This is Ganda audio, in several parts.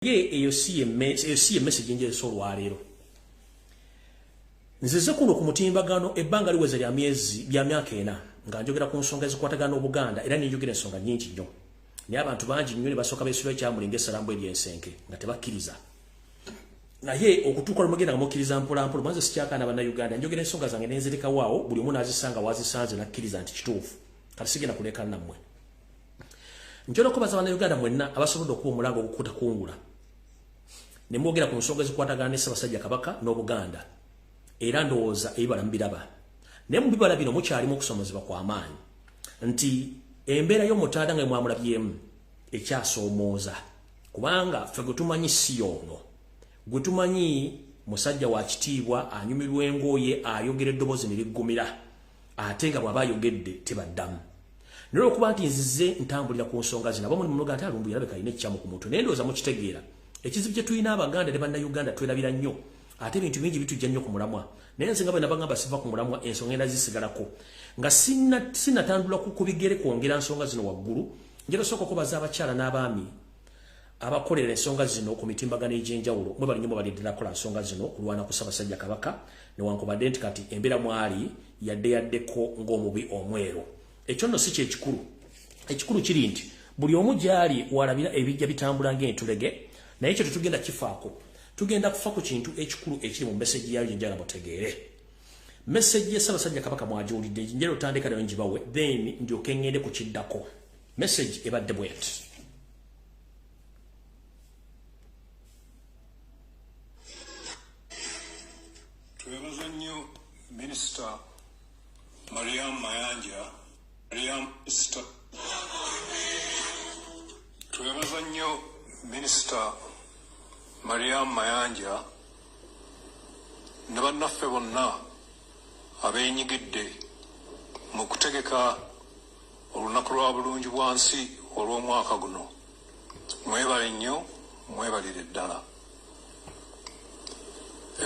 eyo si message nje solwa lero. Nzize kuno ku mutimbagano ebbanga liweze lya myezi bya myaka ena nga njogera ku nsonga ezikwatagana Obuganda era ninjogera ensonga nyingi nnyo. Ni abantu bangi nnyo ne basoka beesula kyamulinga esalambo ery'ensenke nga tebakkiriza. Naye okutuuka lumugenda nga mukkiriza mpola mpola mwanze sikyakaana bannayuganda njogera ensonga zange nenzirika waawo buli omu n'azisanga wazisanze nakkiriza nti kituufu. Kati sigenda kuleka nammwe. Njogera okubaza bannayuganda mwenna abasobodde okuba omulango ogukuta kungula. Ne mwogera ku nsonga ezikwatagana ne Ssaabasajja Kabaka n'Obuganda. Era ndowooza ebibala mbiraba. Naye mu bibala bino mukyalimu okusomozebwa kw'amaanyi. Nti embeera y'omutaada nga mwamulabyemu ekyasoomooza. Kubanga ffe gwe tumanyi si y'ono. Gwe tumanyi musajja wa kitiibwa anyumirwa engooye ayogera eddoboozi ne liggumira. Ate nga bw'aba ayogedde tebaddamu. Naye okuba nti nzize ntambulira ku nsonga zino abamu ne munoga ate Lumbuye alabika alina ekikyamu ku mutwe. Naye ndowooza mukitegeera. Ekizibu kye tulina Abaganda ne Bannayuganda twerabira nnyo. Ate ebintu bingi bitujja nnyo ku mulamwa. Naye nze nga bwe nabagamba siva ku mulamwa ensonga enda zisigalako. Nga sinatandula ku bigere kwongera nsonga zino waggulu. Njera sooka okubaza abakyala n'abaami abakolera ensonga zino ku mitimbagano egy'enjawulo. Mwe bali nnyo balidira kola nsonga zino kulwana ku Ssaabasajja Kabaka newankubadde nti kati embeera mwali yaddeko ng'omubi omweru. Ekyo nno si kyekikulu. Ekikulu kiri nti buli omu gyali walabira ebijja bitambula ng'entulege naye ekyo tetugenda kifaako. Tugenda kufa ku kintu ekikulu ekiri mu message yayo njala mutegeere. Message ya Ssaabasajja Kabaka mwagiwulidde njera otandika nayo njibawe then ndyoke ngende ku kiddako. Message ebadde bwet. Twebaza nnyo Minisita Mariam Mayanja. Twebaza nnyo Minisita Mariam Mayanja ne bannaffe bonna abeenyigidde mu kutegeka olunaku lwa bulungibwansi olw'omwaka guno. Mwebale nnyo, mwebalire ddala.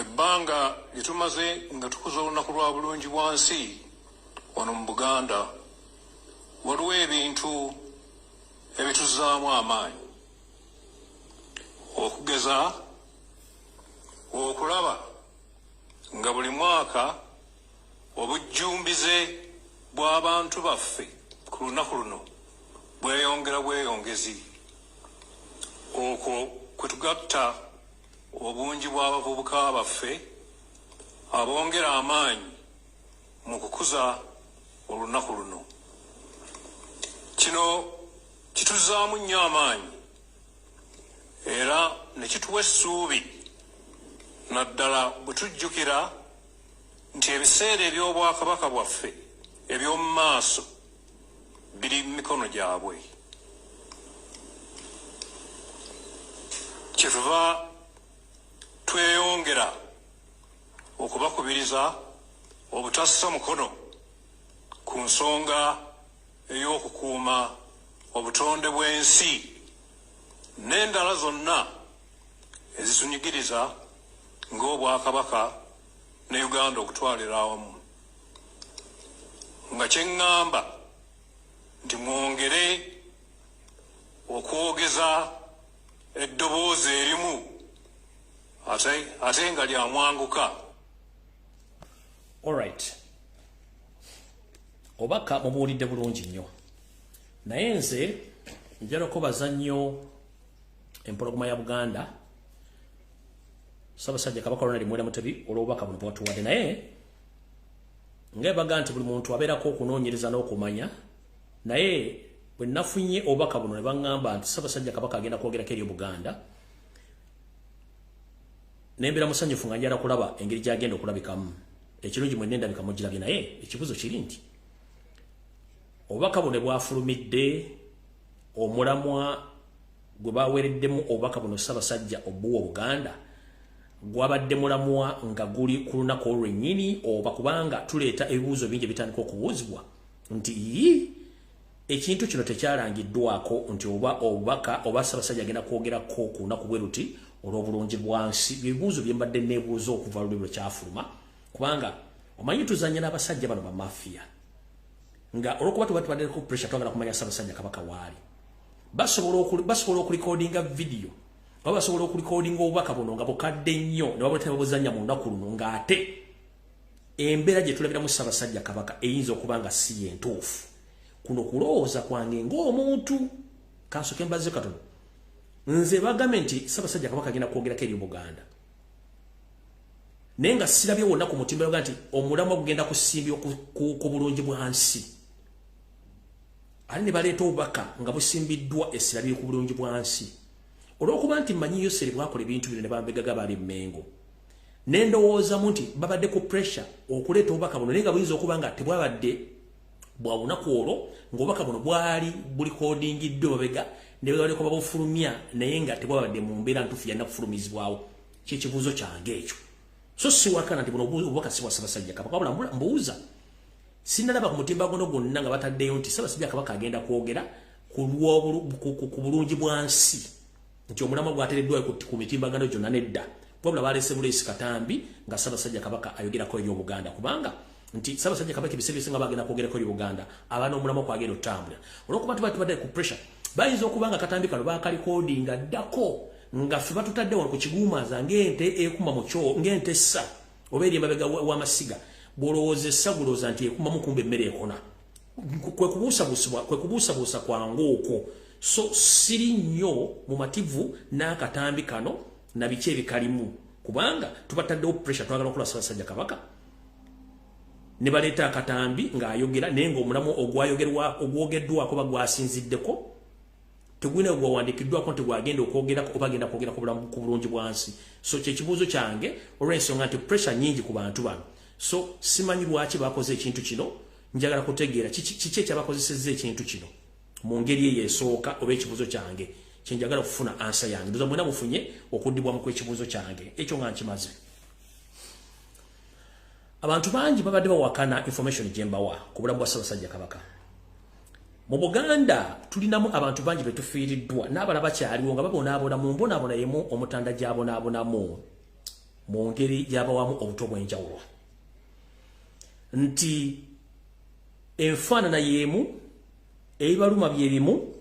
Ebbanga lye tumaze nga tukuza olunaku lwa bulungibwansi wano mu Buganda waliwo ebintu ebituzzaamu amaanyi. Okugeza okulaba nga buli mwaka obujjumbize bw'abantu baffe ku lunaku luno bweyongera bweyongezi. Okwo kwe tugatta obungi bw'abavubuka baffe abongera amaanyi mu kukuza olunaku luno. Kino kituzzaamu nnyo amaanyi era ne kituwa essuubi naddala bwe tujjukira nti ebiseera eby'obwakabaka bwaffe eby'omu maaso biri mu mikono gyabwe. Kyetuva tweyongera okubakubiriza obutassa mukono ku nsonga ey'okukuuma obutonde bw'ensi n'endala zonna ezitunyigiriza ng'Obwakabaka ne Uganda okutwalira awamu. Nga kye ŋŋamba nti mwongere okwogeza eddoboozi erimu ate nga lya mwanguka. Alright. Obaka mubuulidde bulungi nnyo. Naye nze njala okubaza nnyo empologoma ya Buganda Ssaabasajja Kabaka Ronald Mwera Mutebi olw'obubaka buno bwatuwadde. Naye ng'ebaga nti buli muntu abeerako okunoonyereza n'okumanya. Naye bwe nafunye obubaka buno ne baŋŋamba nti Ssaabasajja Kabaka agenda kwogerako eri Buganda nembeera musanyufu nga njala kulaba engeri gy'agenda okulabikamu. Ekirungi mwenna endabika mugirabye. Naye ekibuzo kiri nti obubaka buno bwafulumidde omulamwa gwe baweereddemu obubaka buno Ssaabasajja obuwa Buganda gwabadde mulamwa nga guli ku lunaku olwennyini oba kubanga tuleeta ebibuuzo bingi ebitandika okubuuzibwa nti ekintu kino tekyalangiddwako nti oba obubaka oba Ssaabasajja agenda kwogerako ku lunaku bwe ruti olw'obulungi bwansi. Ebibuuzo bye mbadde neebuuza okuva lulwe kyafuluma kubanga omanyi tuzannya n'abasajja bano bamafiya nga olwokuba tubadde ku pressure twagala kumanya Ssaabasajja Kabaka waali. basobola okulikodinga video baba sobola okulikodinga obubaka buno nga bukadde nnyo ne babutema buzanya mu nnaku luno ng'ate embeera gye tulabiramu Ssaabasajja Kabaka eyinza okuba nga si yentuufu. Kuno kulowooza kwange ng'omuntu kansoke mbaze katono. Nze bagambye nti Ssaabasajja Kabaka agenda kwogerako eri Buganda. Naye nga sirabye wonna ku mutimba yoga nti omulamwa gugenda kusimbibwa ku bulungi bwansi. Ali ne baleeta obubaka nga busimbiddwa esirabye ku bulungi bwansi. Olw'okuba nti mmanyi Yoseri bwakola ebintu bino ne bambegaga bali Mmengo. Ne ndowoozamu nti babadde ku pressure okuleeta obubaka buno naye nga buyinza okuba nga tebwabadde bwa lunaku olwo ng'obubaka buno bwali bulikodingiddwe babega ne bwali kuba bufulumya naye nga tebwabadde mu mbeera ntuufu yalina kufulumizibwawo. Ky'ekibuuzo kyange ekyo. So siwakana nti buno obubaka si bwa Ssaabasajja Kabaka wabula mbuuza. Sinnalaba ku mutimba guno gwonna nga bataddeyo nti Ssaabasajja Kabaka agenda kwogera ku bulungi bwansi. Nti omulamwa gwateereddwayo ku mitimbagano gyonna nedda. Wabula baleese Buleesi Katambi nga Ssaabasajja Kabaka ayogerako eri Obuganda kubanga nti Ssaabasajja Kabaka ebiseera ebisinga bagenda kwogerako eri Buganda abaana omulamwa kwagenda otambula. Olw'okuba tubadde ku pressure bayinza okuba nga Katambi kano bakalikodinga ddako nga ffe batutadde wano ku kiguumaza ng'ente ekuma mu kyo ng'ente essa oba eri emabega w'amasiga bw'olowooza essa gulowooza nti ekumamu kumba emmere ekona. Kwe kubuusabuusa kwange okwo. So siri nnyo mu mativu n'akatambi kano na biki ebikalimu kubanga tubataddewo pressure twagala okulwa Ssaabasajja Kabaka ne baleeta akatambi ng'ayogera naye ng'omulamu ogwogeddwako ba gwasinziddeko tegulina gwawandiikiddwako nti gwagenda okwogerako oba agenda kwogera ku bulungi bwansi. So kyekibuuzo kyange olw'ensonga nti pressure nnyingi ku bantu bano. So simanyi lwaki bakoze ekintu kino njagala kutegeera kiki ekyabakozesezza ekintu kino mu ngeri eyo esooka oba ekibuuzo kyange kyenjagala okufuna ansa yange. Ndoza mwena mufunye okuddibwamu kw'ekibuuzo kyange ekyo nga nkimaze. Abantu bangi babadde bawakana information gye mbawa ku bulamu bwa Ssaabasajja Kabaka. Mu Buganda tulinamu abantu bangi betufiiriddwa n'abalala bakyaliwo nga babonaabona mu mbonaabona yemu omutanda gy'abonaabonamu mu ngeri gy'abawamu obuto bw'enjawulo. Nti enfaanana y'emu ebibaluma by'ebimu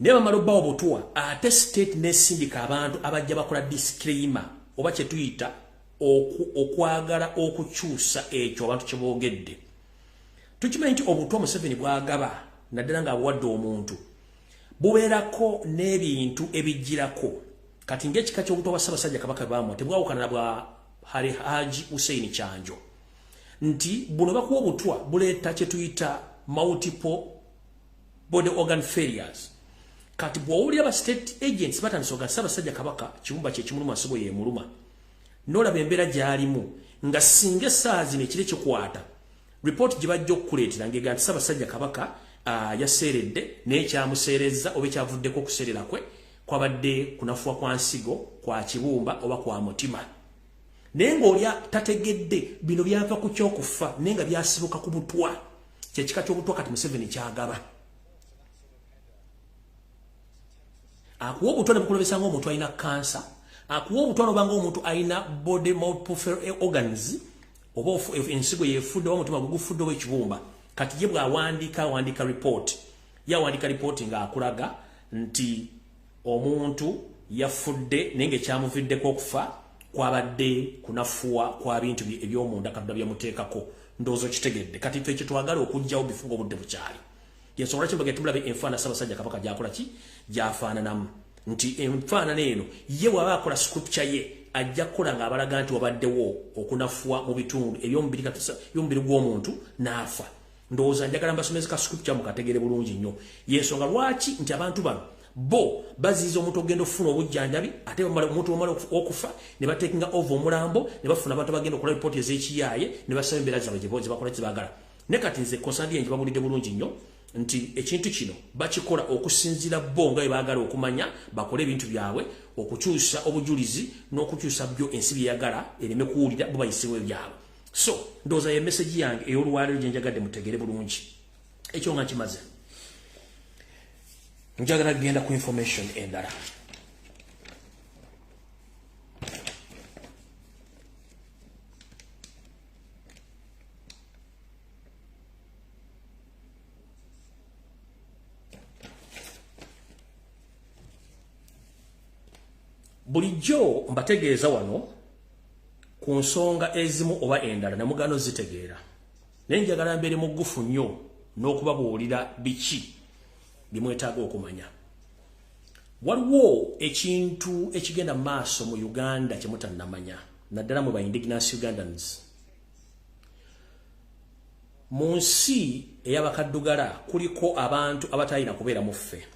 naye bamala obbawo butwa ate state n'esindika abantu abajja bakola disclaimer oba kye tuyita okwagala okukyusa ekyo abantu kye boogedde. Tukimanyi nti obutwa Museveni bwagaba naddala ng'abuwadde omuntu bubeerako n'ebintu ebijjirako. Kati ng'ekika ky'obutwa bwa Ssaabasajja Kabaka bamwa tebwawukana na bwa Haji Hussein Kyanjo nti buno bakuwa obutwa buleeta kye tuyita multiple body organ failures. Kati bw'owulira ba state agents batandise oga Ssaabasajja Kabaka kibumba kye kimuluma nsigo ye muluma n'olaba embeera gy'alimu nga singa essaawa zino ekire kikwata report gye bajja okukuleetera ng'ega nti Ssaabasajja Kabaka yaseeredde naye kyamuseerezza oba ekyavuddeko okuseerera kwe kwabadde kunafuwa kwa nsigo kwa kibumba oba kwa mutima. Naye ng'olya tategedde bino byava ku ky'okufa naye nga byasibuka ku butwa. Kyekika ky'obutwa kati Museveni kyagaba. Akuwa obutwa ne bukulabisa ng'omuntu alina kansa. Akuwa obutwa n'oba ng'omuntu alina body multiple organs oba ensigo yeefudde oba omutima gugufudde oba ekibumba. Kati ye bw'awandiika report. Yawandiika report ng'akulaga nti omuntu yafudde naye ng'ekyamuviddeko okufa kwabadde kunafuwa kwa bintu eby'omunda Katonda byamuteekako. Ndowooza kitegedde. Kati ffe ekyo twagala okugyawo bifunga obudde bukyali. Yensonga lwaki mbagenda tulabe enfaana Ssaabasajja Kabaka gy'akola ki gy'afaananamu. Nti enfaanana eno ye bw'aba akola scripture ye ajja kukola ng'abalaga nti wabaddewo okunafuwa mu bitundu eby'omubiri gw'omuntu n'afa. Ndowooza njagala mbasomeze ka scripture mukategeere bulungi nnyo. Yensonga lwaki nti abantu bano bo baziiza omuntu ogenda okufuna obujjanjabi ate omuntu omala okufa ne batekinga ova omulambo ne bafuna abantu bagenda okukola lipooti ez'ekiyaaye ne basaba embeera zaabwe gye bakola kyebaagala. Ne kati nze konsandi yenje babulidde bulungi nnyo nti ekintu kino bakikola okusinziira bo nga bwe baagala okumanya bakole ebintu byabwe okukyusa obujulizi n'okukyusa byo ensi byeyagala ereme kuwulira bo bayisiwe byabwe. So ndowooza ye message yange ey'olwaleero gye njagadde mutegeere bulungi. Ekyo nga nkimaze. Njagala kugenda ku information endala. bulijjo mbategeeza wano ku nsonga ezimu oba endala namugano zitegeera naye njagala mbeere mugufu nnyo n'okubabuulira biki bimwetaaga okumanya. Waliwo ekintu ekigenda maaso mu Uganda kye mutannamanya naddala mu ba indigenous Ugandans. Mu nsi ey'abakaddugala kuliko abantu abatalina kubeera mu ffe.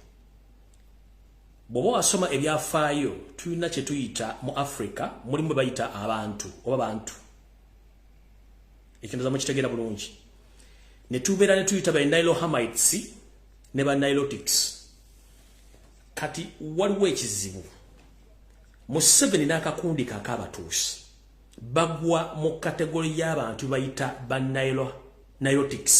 Bw'oba wasoma ebyafaayo tulina kye tuyita mu Africa mulimu bwe bayita abantu oba bantu. Ekyo ndoza mukitegeera bulungi. Ne tubeera ne tuyita ba Nilohamites ne ba Nilotics. Kati waliwo ekizibu. Museveni n'akakundi k'akabatuusi bagwa mu kategori y'abantu bayita ba Nilotics.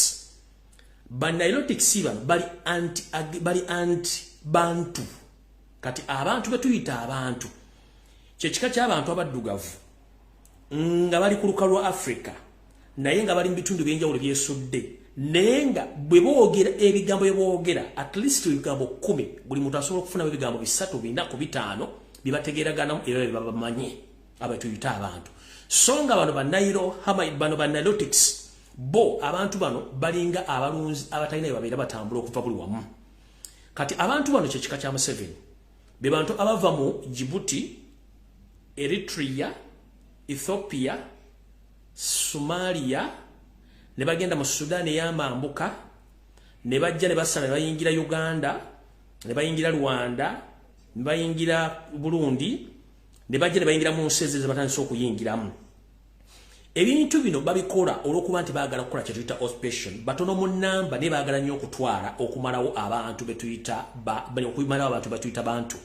Ba Nilotics bali anti bantu. Kati abantu betuyita abantu kye kika ky'abantu abaddugavu nga bali ku lukalu lwa Africa naye nga bali mu bitundu by'enjawulo byesudde naye nga bwe boogera ebigambo bye boogera at least ebigambo 10 buli muntu asobola okufuna ebigambo 3 4 ku 5 bibategeeraganamu era bye babamanyi abatuyita abantu. So nga bano ba Nilotics bo abantu bano balinga abalunzi abatalina babeera batambula okuva buli wamu. Kati abantu bano kye kika kya Museveni be bantu abava mu Djibouti, Eritrea, Ethiopia, Somalia, ne bagenda mu Sudan ey'amambuka, ne bajja ne basala ne bayingira Uganda, ne bayingira Rwanda, ne bayingira Burundi, ne bajja ne bayingira mu nsi ze batandise okuyingiramu. Ebintu bino babikola olw'okuba nti baagala kukola kye tuyita occupation batono mu nnamba ne baagala nnyo okutwala okumalawo abantu betuyita okumalawo abantu betuyita bantu.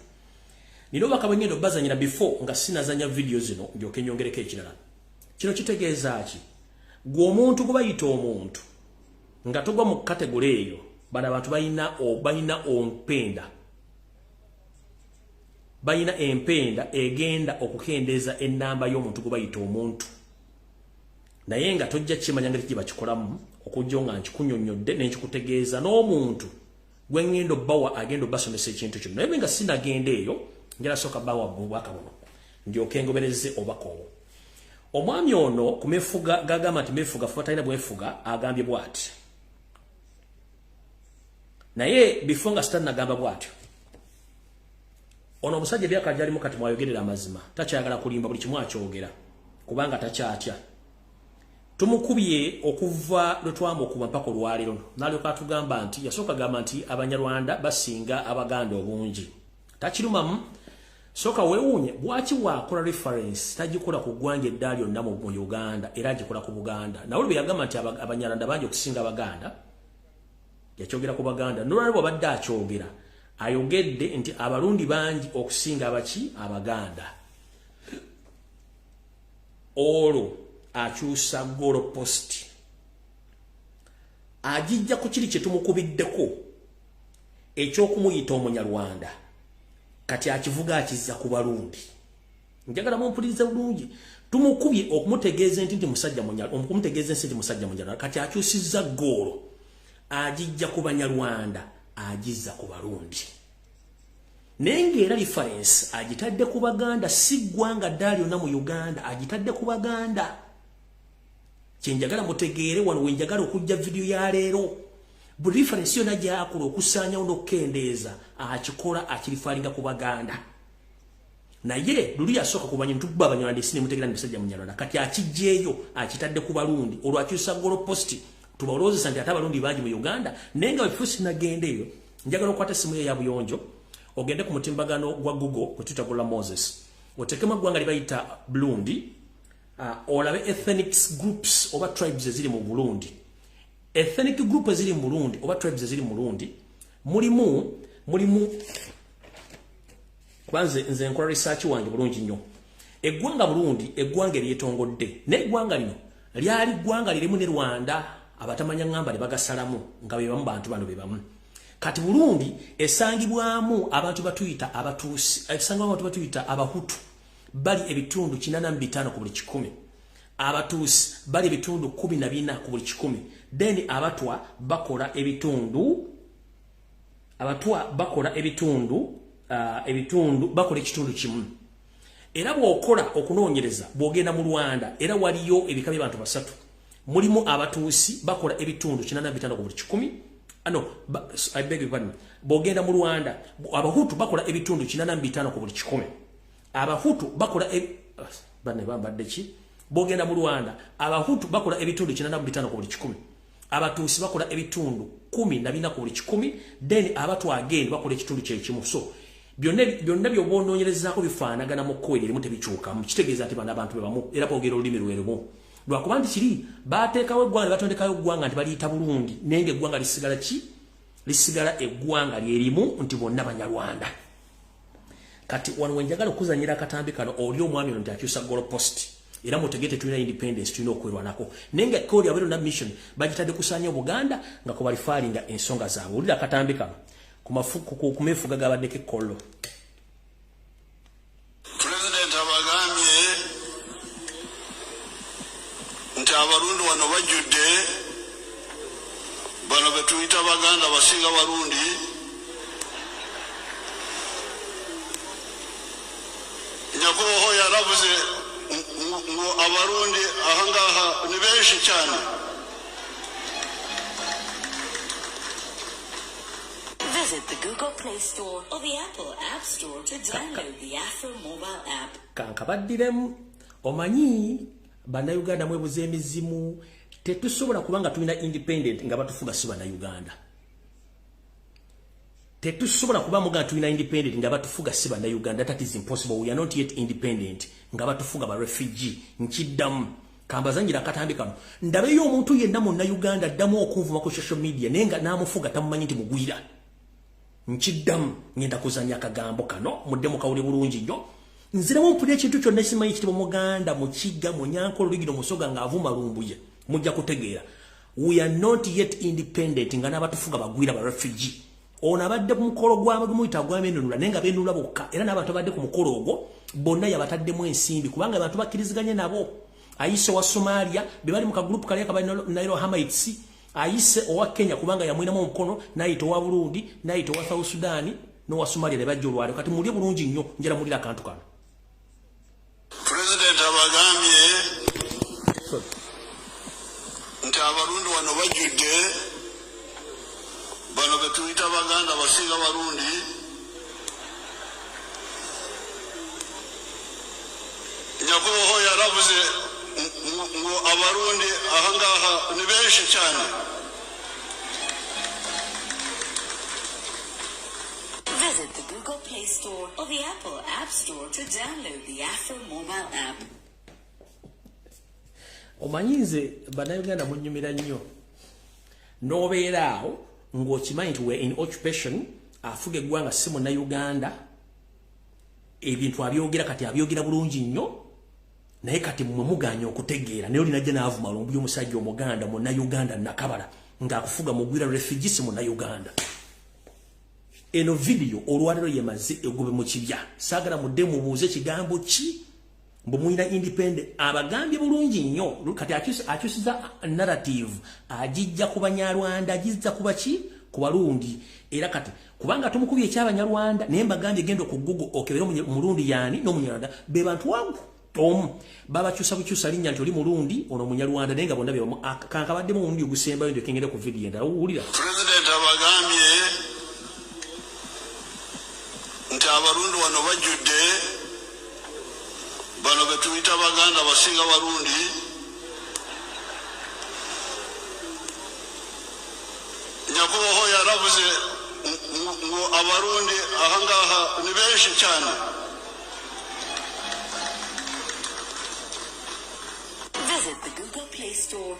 Nino bakabanyendo bazanyira before nga sinazanya video zino ndyoke nyongereko ekirala. Kino kitegeeza ki? Gwe omuntu gwe bayita omuntu nga togwa mu kategori eyo bana abantu balina empenda egenda okukendeeza ennamba y'omuntu gwe bayita omuntu. Naye nga tojja kimanya ngeri kibakikolamu okujja nga nkikunyonnyodde n'ekikutegeeza n'omuntu gwe ngendo bawa agendo basomesa ekintu kino. Naye nga sinagenda eyo njala soka bawa bubaka buno ndyoke ngobereze obako. Omwami ono kumefuga gagamba nti mefuga fuatalina bwefuga agambye bwati. Naye bifunga stanna gamba bwatyo. Ono omusajja byakajalimu kati mwayogerera amazima takyagala kulimba buli kimu akyogera kubanga takyatya. Tumukubye okuva lwetwamba okuba mpaka olwaliro nalyoka atugamba nti yasooka gamba nti Abanyarwanda basinga Abaganda obungi. Takirumamu soka weewuunye bwaki wakola reference tagikola ku ggwanga eddali lyonna mu Uganda era agikola ku Buganda. Nawe bwe yagamba nti Abanyarwanda bangi okusinga Abaganda yakyogera ku Baganda nolwalibwa badde akyogera ayogedde nti Abarundi bangi okusinga Abaganda. Olwo akyusa golo post agijja ku kiri kye tumukubiddeko ekyokumuyita Omunyarwanda kati akivuga akizza ku Barundi. Njagala mumpulirize bulungi tumukubye okumutegeeza nti musajja Munyarwanda okumutegeeza nti musajja Munyarwanda kati akyusizza golo agijja ku Banyarwanda agizza ku Barundi. Nenge era reference agitadde ku Baganda si ggwanga ddali lyonna mu Uganda agitadde ku Baganda. Kyenjagala mutegeere wano wenjagala okujja video ya leero buli reference yonna gy'akola okusaanyawo n'okukendeeza akikola akirifalinga ku Baganda. Naye luli yasooka kumanya nti tuba Abanyarwanda esi ne mutegeera musajja Munyarwanda kati akijjeeyo akitadde ku Barundi olwo akyusa golo post tubalowozesa nti ate Abarundi bangi mu Uganda naye nga wefusi nagenda eyo njagala okukwata essimu ye ya buyonjo ogende ku mutimbagano gwa Google kwe tutagula Moses otekemu eggwanga libayita Burundi. Olabe ethnic groups oba tribes eziri mu Burundi. Ethnic group eziri mu Burundi oba tribes eziri mu Burundi mulimu kwanze nze nkola research wange bulungi nnyo. Eggwanga Burundi eggwanga eryetongodde n'eggwanga lino lyali ggwanga lirimu ne Rwanda abatamanya ngamba ne bagasalamu nga be bamu bantu bano be bamu. Kati Burundi esangibwamu abantu batuyita abatuusi esangibwamu abantu batuyita Abahutu bali ebitundu 85 ku buli 100. Abatuusi bali ebitundu 14 ku buli 100. Then abatwa bakola ebitundu bakola ekitundu kimu. era bw'okola okunoonyereza bw'ogenda mu Rwanda era waliyo ebika by'abantu basatu mulimu abatuusi bakola ebitundu 85 ku buli 100 I beg your pardon bw'ogenda mu Rwanda abahutu bakola ebitundu 85 ku buli 100 abahutu bakola bane bambadde ki bw'ogenda mu Rwanda abahutu bakola ebitundu 85 ku buli 100 abatuusi bakola ebitundu 14 ku buli 100 then abatu again bakola ekitundu kyekimu so byonna by'obonoonyerezaako bifaanagana mu kkowe erimu tebikyukamu kitegeeza nti bano abantu be bamu era boogera olulimi lwerumu lwakuba nti kiri bateekawo eggwanga batondekayo eggwanga nti baliyita bulungi naye ng'eggwanga lisigala ki lisigala eggwanga lyerimu nti bonna Banyarwanda kati wano wenjagala okuzanyira akatambi kano oli omwami ono nti akyusa goalpost era mutegete tulina independence tulina okwerwanako naye nga kkooli abeero na mission bagitadde kusaanya Obuganda nga ko balifaalinga ensonga zaabwe olira akatambi kano ku meefuga gabaddeko ekkollo President abagambye nti abarundi wano bajjudde bano be tuyita Baganda basinga Barundi nyakubaho yaravuze ngo abarundi ahangaha ni benshi cyane Visit the Google Play Store or the Apple App Store to download the Afro mobile app. Kankabaddiremu omanyi bannayuganda mwebuza emizimu tetusobola kubanga tulina independent nga batufuga si bannayuganda tetusobola kuba muga tulina independent nga batufuga si bannayuganda that is impossible we are not yet independent nga batufuga ba refugee nkiddamu kambazangira akatambi kano ndabeyo omuntu yenna mu Uganda ddamu okunvuma ku social media nenga namufuga tamumanyi nti mugwira nkiddamu ngenda kuzanya akagambo kano muddemu kawuli bulungi nnyo nzirawo mpulira ekintu kyonna simanyi kitibwa Muganda mukiga munyankolo ligino musoga ng'avuma Lumbuye mujja kutegeera we are not yet independent nga n'abatufuga bagwira ba refugee ono abadde ku mukolo gw'amuyita gw'amenunula naye nga beenunula bokka era n'abantu abadde ku mukolo ogwo bonna yabataddemu ensimbi kubanga abantu bakkiriziganye nabo ayise wa Somalia be bali mu kagrupu kali akabali Nairo Hamites ayise owa Kenya kubanga yamwinamu omukono nayita owa Burundi nayita owa South Sudan no wa Somalia ne bajja olwale kati muli bulungi nnyo njala mulira akantu kano President abagambye nti abarundi wano bajjudde bano be tuyita Baganda basinga Barundi nyakubaho yaravuze ngo abarundi ahangaha ni benshi cyane Visit the Google Play Store or the Apple App Store to download the Afro mobile app. Omanyize bannayuganda munnyumira nnyo n'obeera awo ng'okimanyi nti we're in occupation afuga eggwanga si munnayuganda ebintu abyogera kati abyogera bulungi nnyo naye kati mmwe muganya okutegeera naye olinajja n'avuma Lumbuye omusajja omuganda munnayuganda nakabala ng'akufuga mugwira refugee si munnayuganda eno video olwalero yemaze egobe mu kibya saagala mudde mubuuze kigambo ki mbu muyina independent abagambye bulungi nnyo kati akyusiza narrative agijja ku Banyarwanda agizza kuba ki ku Barundi era kati kubanga tumukubye eky'Abanyarwanda naye mbagambye genda ku Google okebera Murundi yani n'Omunyarwanda be bantu wangu babakyusa bukyusa linnya nti oli Murundi ono Munyarwanda naye nga bonna bye kankabaddemu omundi ogusembayo ndio kengere ku video endala owulira President abagambye nti abarundi wano bajjudde bano be tuyita Baganda basinga Barundi nyakubaho yaravuze ngo abarundi ahangaha ni benshi cyane Visit the Google Play Store.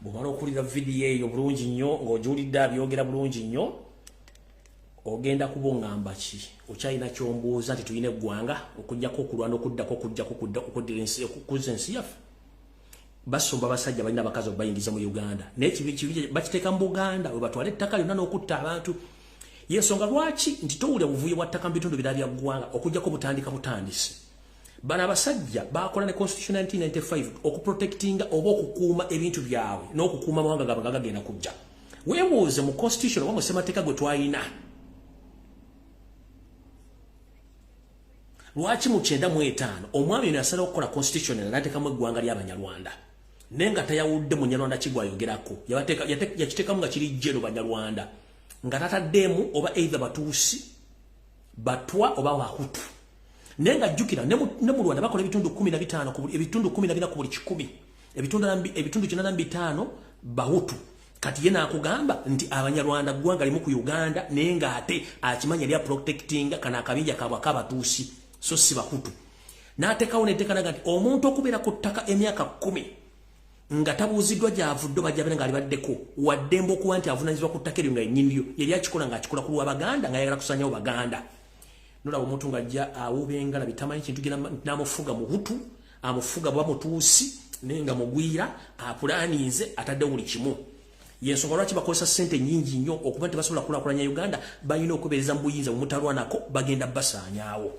bw'omala okulira video eyo bulungi nnyo ng'ogiwulidde abyogera bulungi nnyo ogenda kuba oŋŋamba ki okyalina kyombuuza nti tulina eggwanga okugjako okulwana okuddako okuzza ensi yaffe basumba basajja balina abakazi okubayingiza mu Uganda naye kibi bakiteeka mu Buganda we batwala ettaka lyonna n'okutta abantu yensonga lwaki nti towulira buvuyo bwa ttaka mu bitundu birala bya ggwanga okugjako butandise bano abasajja bakola ne constitution 1995 okuprotectinga oba okukuuma ebintu byabwe n'okukuuma amawanga gaabwe gagenda kujja weebuuze mu constitution oba mu ssemateeka gwe twalina lwaki mu 95 omwami ono yasalawo okukola constitution n'ateekamu eggwanga ly'Abanyarwanda nenga tayawudde Munyarwanda kigwayogerako yakiteekamu nga kiri jjero Banyarwanda nga tataddemu oba either Batuusi Batwa oba Bahutu nenga jjukira ne mu Rwanda bakola ebitundu 15 ku buli ebitundu 14 ku buli 100 ebitundu 95 Bahutu kati yena akugamba nti Abanyarwanda ggwanga limu ku Uganda nenga ate akimanya lya protecting kana akabinja kabwa kabatuusi so si Bahutu n'ateekawo n'etteeka nti omuntu okubeera ku ttaka emyaka 10 nga tabuuziddwa gy'avudde bajjabene nga alibaddeko waddemba okuba nti avunaanyizibwa ku ttaka eryo nga yennyini yali akikola ng'akikola ku lw'Abaganda ng'ayagala kusanyawo Baganda nolaba omuntu ng'ajja awubenga labitamanyi kintu n'amufuga Muhutu amufuga bwa Mutuusi nenga mugwira apulaanize ataddewo buli kimu yensonga lwaki bakozesa ssente nnyingi nnyo okuba nti basobola kulaakulanya Uganda balina okubeereza mu buyinza bumutalwanako bagenda basaanyaawo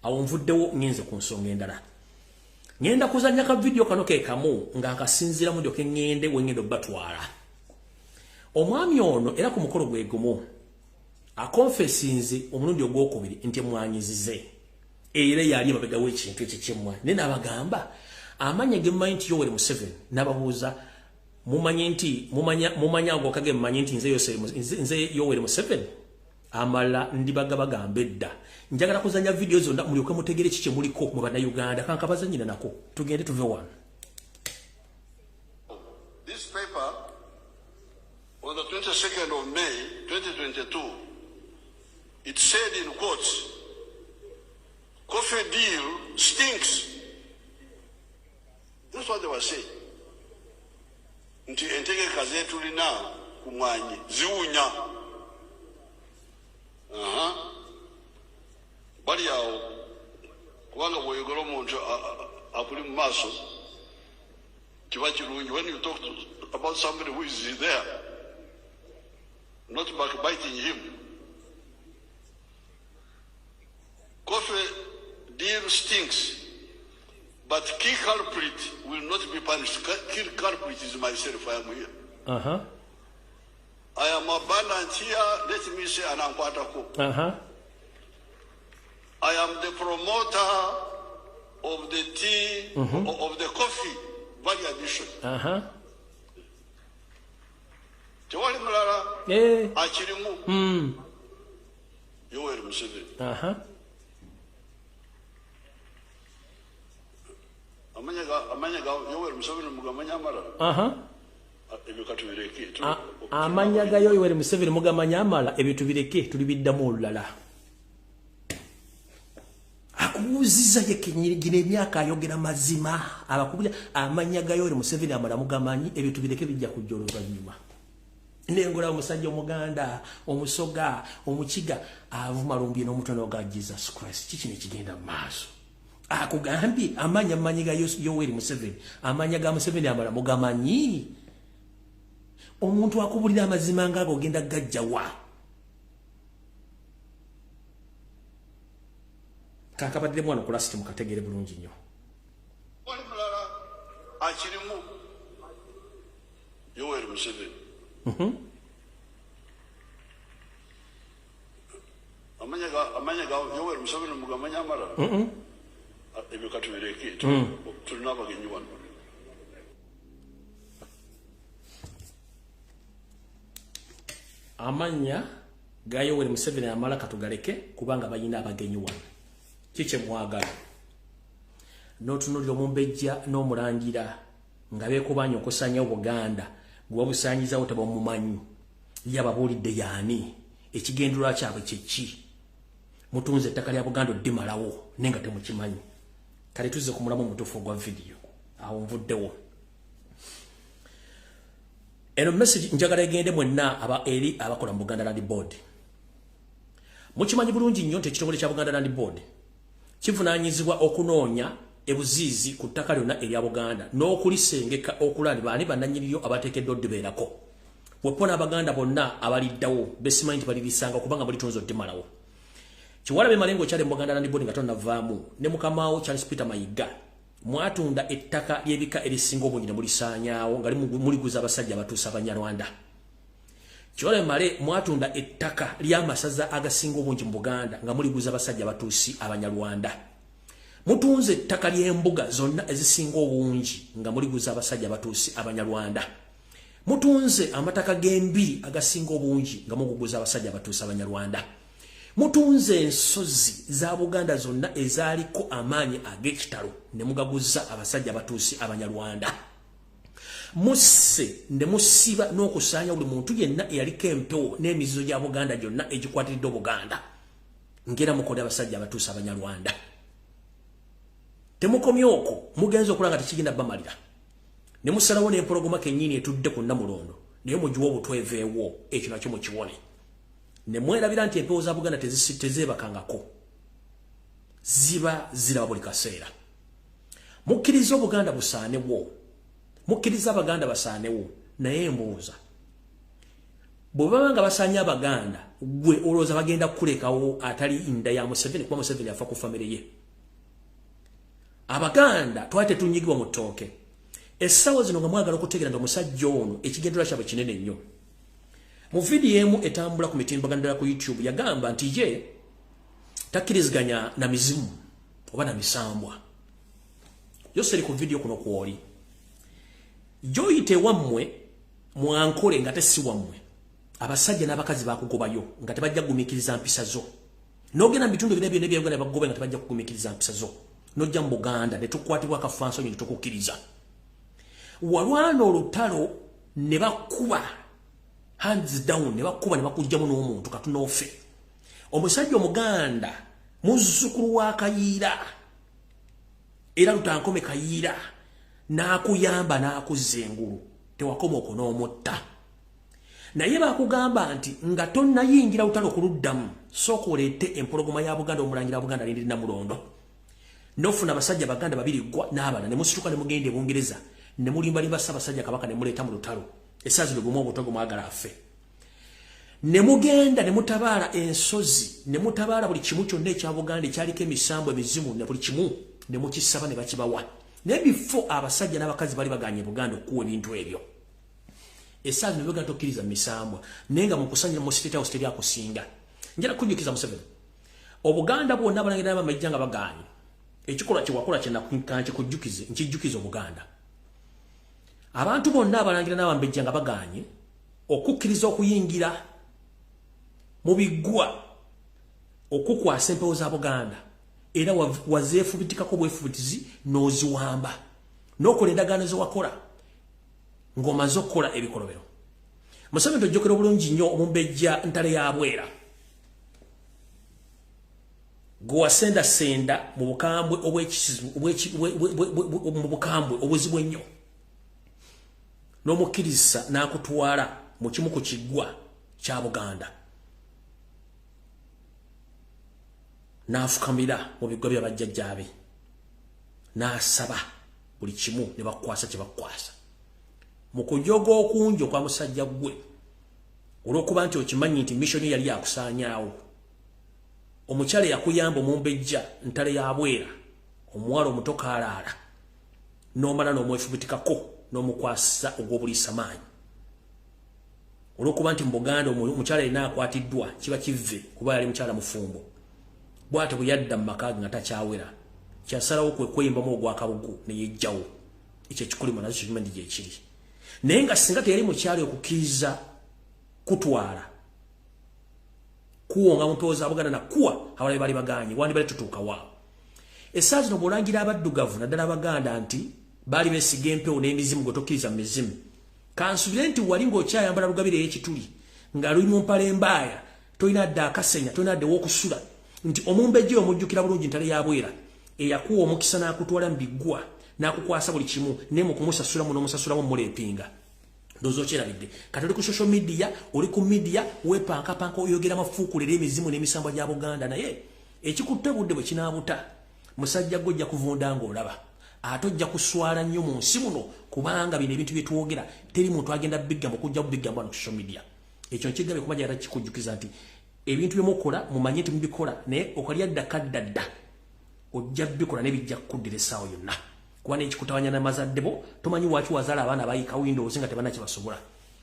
awo nvuddewo ngenze ku nsonga endala ngenda kuzanya ka video kano ke kamu nga akasinzira mu ndyoke ngende wengendo batwala omwami ono era ku mukolo gwe gumu akonfesinze omulundi ogwokubiri nti mwanyizize era yali mabega w'ekintu ekyo kyemmwa nene abagamba amanya ge mmanyi nti Yoweri Museveni n'ababuuza mumanya agokage mmanyi nti nze Yoweri Museveni amala ndibagabagamba edda njagala kuzanya video zonna mulyoke mutegere kiki muliko mu Bannayuganda kankabazanyina nako tugende tuve wano. This paper on the 22nd of May 2022 it said in quotes, coffee deal stinks. That's what they were saying. Nti entege kazetu lina kumwanyi ziunya. Bali yao kubanga bwoyogera omuntu akuli mu maaso kiba kirungi when you talk about somebody who is there, not backbiting him. Coffee deal stinks, but key culprit will not be punished. Key culprit is myself. I am here. I am abundant here. Let me say Anankwatako. I am the promoter of the tea, of the coffee, value addition. Tewali mulala akirimu Yoweri Museveni. Amanya ga Yoweri Museveni mugamanya amala. Ebyo katubireke. Amanya ga Yoweri Museveni mugamanya amala ebyo tubireke tulibiddamu olulala. Akuuziza yekinyirigina emyaka ayogera mazima abakubira amanya ga Yoweri Museveni amala mugamanyi ebyo tubireke bijja kujja oluvannyuma. Nengola omusajja omuganda omusoga omukiga avuma lumbye n'omutono ga Jesus Christ kiki ne kigenda maaso akugambye amanya ga Yoweri Museveni amanya ga Museveni amala mugamanyi omuntu akubulira amazima ngago genda gajjawa kakabadde mwana kola system kategere bulungi nnyo wali mulala akirimu Yoweri Museveni. Amanya ga Yoweri Museveni mugamanya amala. Ebyo katubireke tulina abagenyi wano. Amanya ga Yoweri Museveni amala katugaleke kubanga bayina abagenyi wano. Kiche mwagala. N'otunulira omumbejja n'omulangira nga beekubanya okusanya Obuganda gwabusanyiza otaba mumanyi yababulidde yaani ekigendera kyabwe kyeki mutunze ettaka lya Buganda oddimalawo nenga temukimanyi kale tuze kumulamu mutufu gwa video awo nvuddewo eno message njagala egende mwenna eri abakola mu Buganda Land Board mukimanyi bulungi nnyo nti ekitongole kya Buganda Land Board kivunaanyizibwa okunoonya ebuzizi ku ttaka lyonna erya Buganda n'okulisengeka okulani baani bannannyini abateekeddwa oddibeerako wepona Abaganda bonna abaliddawo besimanyi nti balirisanga kubanga balitonze oddimalawo Kiwalabe Malengo kyali mu Buganda Land Board nga tonnavaamu ne mukamaawo Charles Peter Mayiga mwatunda ettaka ly'ebika erisinga obungi ne mulisaanyaawo nga muliguza abasajja abatuusa Abanyarwanda Chole male mwatunda ettaka ly'amasaza agasinga obungi mu Buganda nga muliguza basajja batuusi Abanyarwanda. Mutunze ettaka ly'embuga zonna ezisinga obungi nga muliguza abasajja batuusi Abanyarwanda. Mutunze amataka g'embi agasinga obungi nga muguguza abasajja batuusi Abanyarwanda. Mutunze ensozi za Buganda zonna ezaaliko amaanyi ag'ekitalo ne mugaguza abasajja batuusi Abanyarwanda. Musse ne musiba n'okusaanya buli muntu yenna eyaliko empewo n'emizizo gya Buganda gyonna egikwatiridde Obuganda ngera mukola abasajja abatuusi Abanyarwanda. Temukomye okwo mugenza okulanga tekigenda bamalira. Ne musalawo n'empologoma kennyini etudde ku Namulondo naye mugiwa obutweveewo ekyo nakyo mukiwone. Ne mwerabira nti empewo za Buganda tezeebakangako. Ziba ziraba buli kaseera. Mukkiriza Obuganda busaanewo. Mukkiriza Abaganda basaanewo naye mbuuza. Bwe baba nga basaanya Abaganda gwe olowooza bagenda kulekawo atali inda ya Museveni kuba Museveni afa ku famire ye. Abaganda twate tunyigibwa mu ttooke. Essaawa zino nga mwagala okutegeera nti omusajja ono ekigendera kyabwe kinene nnyo. Mu vidiyo emu etambula ku mitimbagano ku YouTube yagamba nti ye takkiriziganya na mizimu oba na misambwa. Yoseri ku vidiyo kuno kwoli. Joyite wammwe mwankole nga tesi wammwe. Abasajja n'abakazi bakugobayo nga tebajja kugumikiriza mpisa zo. N'ogenda mu bitundu bino byonna by'Uganda bakugoba nga tebajja kugumikiriza mpisa zo. N'ojja mu Buganda ne tukwatibwa akafanso ne tukukkiriza. Walwana olutalo ne bakuba hands down ne bakuba ne bakujjamu n'omuntu katunoofe. Omusajja Omuganda muzzukulu wa Kayiira era Lutankome Kayiira n'akuyamba n'akuzza engulu tewakoma okwo n'omutta. Naye bakugamba nti nga tonnayingira lutalo kuluddamu sooka oleete empologoma ya Buganda omulangira Buganda alindiri Namulondo. N'ofuna abasajja Baganda babiri gwa n'abana ne musituka ne mugenda e Bungereza ne mulimbalimba Ssaabasajja Kabaka ne muleeta mu lutalo. Essaazi lwe gumu obutogo mwagala afe. Ne mugenda ne mutabaala ensozi ne mutabaala buli kimu kyonna ekya Buganda ekyaliko emisambo emizimu ne buli kimu ne mukisaba ne bakibawa. Naye bifo abasajja n'abakazi bali baganye Buganda okuwa ebintu ebyo. Essaazi ne Buganda tokkiriza misambwa naye nga mukusanyira mu State House teryakusinga. Njala kujjukiza Museveni. Obuganda bwonna abalangira n'abamajja nga baganye. Ekikola kyewakola kyenakanje kujjukize nkijjukiza Obuganda. Abantu bonna abalangira n'abambejja nga baganye okukkiriza okuyingira mu biggwa okukwasa empewo za Buganda era wazeefubitikako bwefubitizi n'oziwamba n'okola endagaano zewakola ng'omaze okukola ebikolobero. Museveni tojjukira obulungi nnyo omumbejja ntale ya Bwera gwe wasendasenda mu bukambwe obwezibu ennyo n'omukkiriza n'akutwala mu kimu ku kiggwa kya Buganda n'afukamira mu biggwa bya bajjajjaabe n'asaba buli kimu ne bakwasa kye bakwasa mu kujoga okungi okwa musajja gwe olw'okuba nti okimanyi nti missoni yali yakusaanyaawo. Omukyala yakuyamba omumbejja ntale ya Bwera omuwala omuto kaalaala n'omala n'omwefubitikako n'omukwasa ogw'obuliisa maanyi. Olw'okuba nti mu Buganda omukyala yina akwatiddwa kiba kivve kuba yali mukyala mufumbo. Bw'ate bwe yadda mu maka ge nga takyawera kyasalawo kwe kweyimbamu ogw'akabugu ne yejjawo. Ekyo ekikolimo nazo kimanyi gye kiri. Naye nga singa teyali mukyala okukkiriza kutwala kuwonga mu mpewo za Buganda na kuwa abalabe bali baganye wandibale tutuuka waawo. Essaazi zino bw'olangira abaddugavu naddala Abaganda nti baali beesiga empewo n'emizimu gwe tokkiriza mu mizimu. Kansubire nti wali ng'okyayambala lugabire ey'ekituli nga luli mu mpale embaaya tolina dde akasenya tolina dde w'okusula nti omumbejja omujjukira bulungi ntale ya Bwera eyakuwa omukisa n'akutwala mu biggwa n'akukwasa buli kimu naye mu kumusasulamu n'omusasulamu muleepinga. Ndowooza okyerabidde. Kati oli ku social media oli ku media weepankapanka oyogera mafuukulera emizimu n'emisambo gya Buganda naye ekikutte budde bwe kinaabuta musajja gwe ojja kuvunda ng'olaba. Ate ojja kuswala nnyo mu nsi muno kubanga bino ebintu bye twogera teri muntu agenda bigambo okujja kubigambo ku social media. Ekyo nkigabe kuba gyara kikujjukiza nti ebintu bye mukola mumanye nti mubikola naye okalya ddakaddadda ojja bikola ne bijja kukuddira essaawa yonna. Kuba n'ekikutabanya n'amazadde bo tomanyi waaki wazaala abaana abayika Windows nga tebanna kye basobola.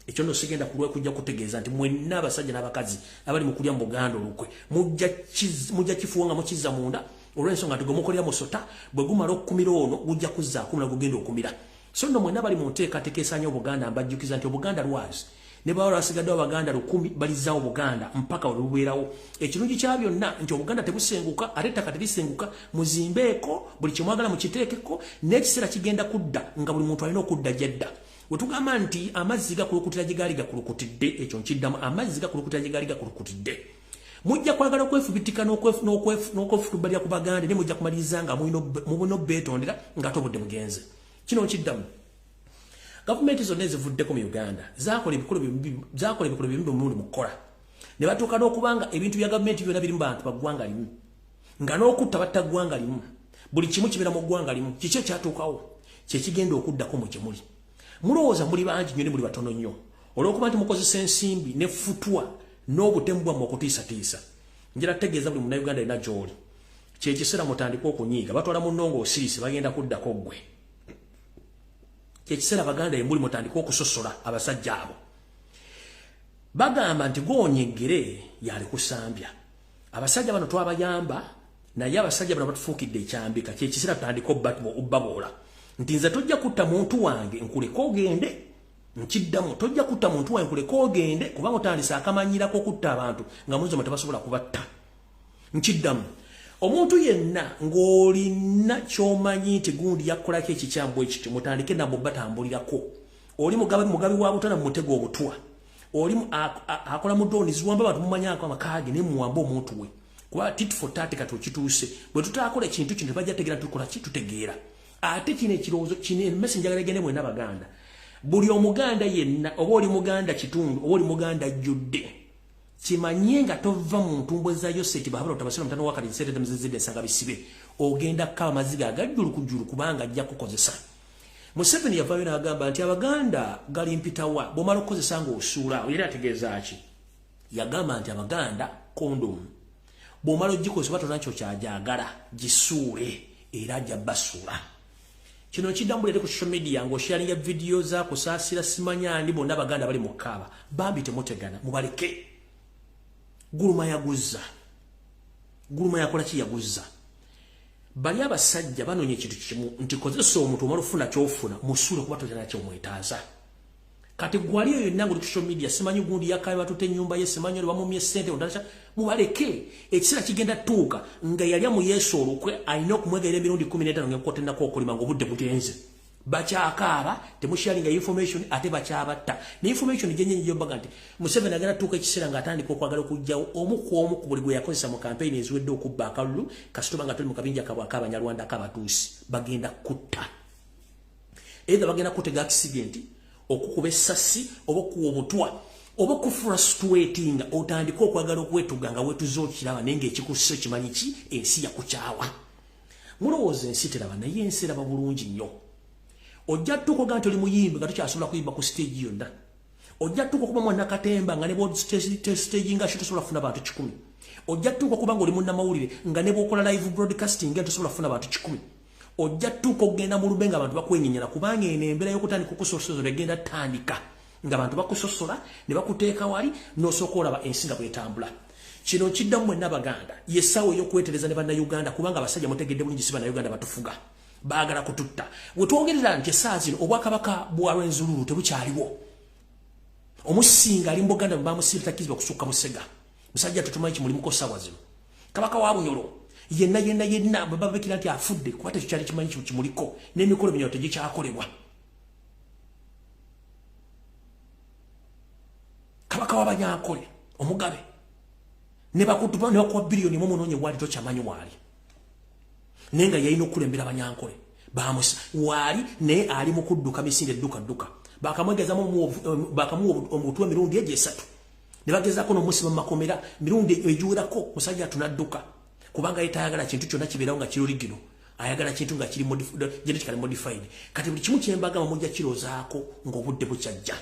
ekyo ndo sigenda kulwa kujja kutegeeza nti mwenna abasajja n'abakazi abali mu kulya mu Buganda olukwe mujja kifuwanga mukiza munda olw'ensonga tugomukolera musota bwe gumala okukumira ono gujja kuzza akumira gugenda okumira so nno mwenna bali mu nteekateeka esaanya Obuganda mbajjukiza nti Obuganda lwazi ne bawala basigadde Abaganda 100 balizaawo Buganda mpaka olubeerawo ekirungi kya byonna nti Obuganda tebusenguka ate ettaka terisenguka muzimbeeko buli kimwagala mukiteekeko n'ekiseera kigenda kudda nga buli muntu alina okudda jedda wetugamba nti amazzi gakulukutira gye gaali gakulukutidde ekyo nkiddamu amazzi gakulukutira gye gaali gakulukutidde mujja kwagala okwefubitika n'okwefutubalira ku Baganda ne mujja kumaliriza nga mubona beetondera ng'atobudde mugenze kino nkiddamu gavumenti zonna ezivuddeko mu Uganda zakola ebikolo bimbi omulundi mukola ne batuuka n'okubanga ebintu bya gavumenti byonna biri mu bantu ba ggwanga limu nga n'okutta batta ggwanga limu buli kimu kibeera mu ggwanga limu kiki ekyatuukawo kyekigenda okuddako mu kimuli mulowooza muli bangi nnyo ne muli batono nnyo olw'okuba nti mukozesa ensimbi n'effutwa n'obutemu bwammwe okutiisatiisa njira tegeeza buli munnayuganda alina gy'oli kyekiseera mutandika okunyiiga batwala munno ng'osirise bagenda kuddako ggwe kyekiseera Baganda embuli mutandika okusosola abasajja abo bagamba nti goonyegere yali kusambya abasajja bano twabayamba naye abasajja bano batufuukidde ekyambika kyekiseera tutandika obbaboola nti nze tojja kutta muntu wange nkuleka ogende nkiddamu tojja kutta muntu wange nkuleka ogende kubanga otandise akamanyirako okutta abantu nga muyinza tebasobola kubatta nkiddamu omuntu yenna ng'olina ky'omanyi nti gundi yakolako ekikyambu ekiti mutandike nabo batambulirako oli mugabi wa butana mu mutego obutwa oli akola mu drone ziwamba abantu mumanyako amakaage ne muwamba omuntu we kuba tit for tat kati okituuse bwe tutaakola ekintu kino tebajja tegeera tukola ki tutegeera ate kino ekirowoozo kino message njagala egende mwenna Baganda buli omuganda yenna oba oli muganda kitundu oba oli muganda ajjudde kimanye nga tova mu ntumbwe za Yoseti bahabula otabasira mutano wakati nsete temuzizidde ensanga bisibe ogenda kukaba amaziga agajjulu ku jjulu kubanga ajja kukozesa Museveni yavaayo n'agamba nti Abaganda gali mpitawa bw'omala okukozesa ng'osuula yali ategeeza ki yagamba nti Abaganda kondomu bw'omala ogikozesa oba tolina kyo kyajagala gisuule era ajja basuula kino kidambulire ku social media ng'osharinga video za kusaasira simanya ndi bonna Abaganda bali mu kkaaba bambi temutegana mubaleke Guluma yakola ki yaguzza bali abasajja banonye ekintu kimu nti kozesa omuntu omala ofuna kyofuna musuule kuba tolina kyomwetaaza kati gwali eyo yonna nguli ku social media simanyi gundi yakaye batute ennyumba ye simanyi oli bamumye ssente ondalaca mubaleke ekiseera kigenda tuuka nga yalya mu Yesu olukwe alina okumwegaira emirundi 15 ng'enkotenako okulima ng'obudde butenze bakyakaaba temusharinga information ate bakyabatta ne information gyenyenyi gyobaga nti Museveni agenda tuuka ekiseera ng'atandika okwagala okujjawo omu ku buli gwe yakozesa mu campaign eziwedde okubba akalulu kasitoma nga tuli mu kabinja k'Abanyarwanda k'abatuusi bagenda kutta either bagenda kutega accident okukuba essasi oba okuwa obutwa oba okufrustratinga otandika okwagala okwetuga nga wetuze okiraba naye ng'ekikusse kimanyi ki ensi yakukyawa mulowooza ensi teraba naye ensi eraba bulungi nnyo ojja tukoga nti oli muyimbi nga tukyasobola kuyimba ku stage yonna ojja tuko okuba mwana katemba nga ne stage nga tosobola kufuna bantu 10 ojja tuko okuba nga oli munnamawulire nga ne bw'okola live broadcasting nga tosobola kufuna bantu 10 ojja tuko okugenda mu lube nga abantu bakwenyinyala kubanga eno embeera y'okutandika okusosola egenda tandika nga abantu bakusosola ne bakuteeka wali n'osooka olaba ensi nga bw'etambula kino kiddamu mwenna Baganda yessaawa ey'okwetereza ne bannayuganda kubanga abasajja mutegedde bulungi si bannayuganda batufuga baagala kututta wetwogerera nti essaawa zino obwakabaka bwa Rwenzululu tebukyaliwo omusinga ali mu Buganda bamusiira takkizibwa kusukka Musega musajja tutumanyi kimulimuko ssaawa zino kabaka wa Bunyoro yenna bwe babekera nti afudde kuba tekyali kimanyi kimuliko n'emikolo minyo tegikyakolebwa kabaka w'Abanyankole omugabe ne bakutuba ne bakuwa biliyoni mu munoonye wali tokyamanyi wali nenga yalina okulembera Abanyankole bamusa wali ne ali mu kudduka misinde dduka bakamwegezamu omutwe mirundi esatu ne bagezaako n'omusiba mu makomera mirundi egiwerako musajja tunadduka kubanga yetayagala kintu kyonna kibeerawo nga kiroligino ayagala kintu nga kiri genetically modified kati buli kimu kyembagamba mujja kirozaako ng'obudde bukyajja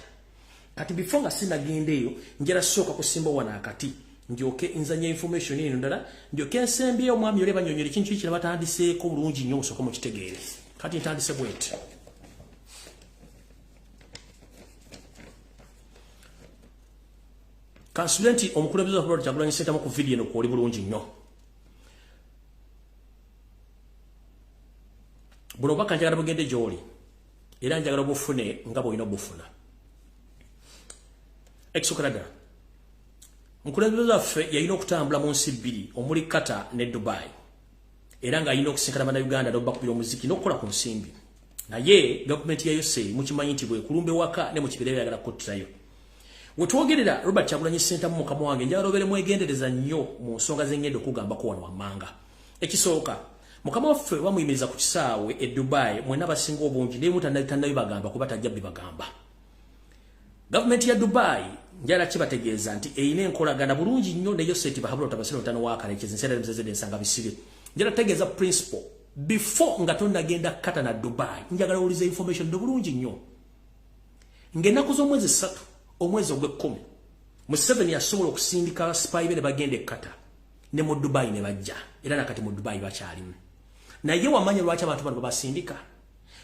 kati before nga sinagenda eyo njala sooka kusimba wana akati ndyoke nzanya information eno ndala ndyoke nsembye omwami yole banyonyere kintu kiki batandiseeko bulungi nnyo musooka mukitegeere kati ntandise bwete Kansulenti omukulembeze wa Robert Kyagulanyi Ssentamu ku video eno kwoli bulungi nnyo. Buno baka njagala bugende gy'oli. Era njagala bufune nga bw'olina bufuna. Ekisooka omukulembeze waffe yalina okutambula mu nsi bbiri omuli Qatar ne Dubai. Era ng'alina okusinkana bannayuganda n'okubakubira omuziki n'okukola ku nsimbi. Naye gavumenti ya USA mukimanyi nti bwekulumba ewaka ne mu kibira byagala kuttirayo. Wetwogerera Robert Kyagulanyi Ssentamu mukama wange njagala obeere mwegendereza nnyo mu nsonga z'engendo okugambako wano wammanga. Ekisooka mukama waffe bamuyimiriza ku kisaawe e Dubai mwena basinga obungi naye mutannayo bagamba kuba tajja bibagamba. Gavumenti ya Dubai njala kibategeeza nti eyina enkolagana bulungi nnyo ne USA bahabula otabasiro ntano waakaleekeza enseera emuzezede ensanga bisibe. Njala tegeeza principle before nga tonnagenda Qatar na Dubai njagala owulize information do bulungi nnyo. Ng'ennaku z'omwezi 3 omwezi ogw'ekkumi Museveni yasobola okusindika spy be ne bagenda e Qatar ne mu Dubai ne bajja era nakati mu Dubai bakyalimu. Naye wamanya lwaki abantu bano babasindika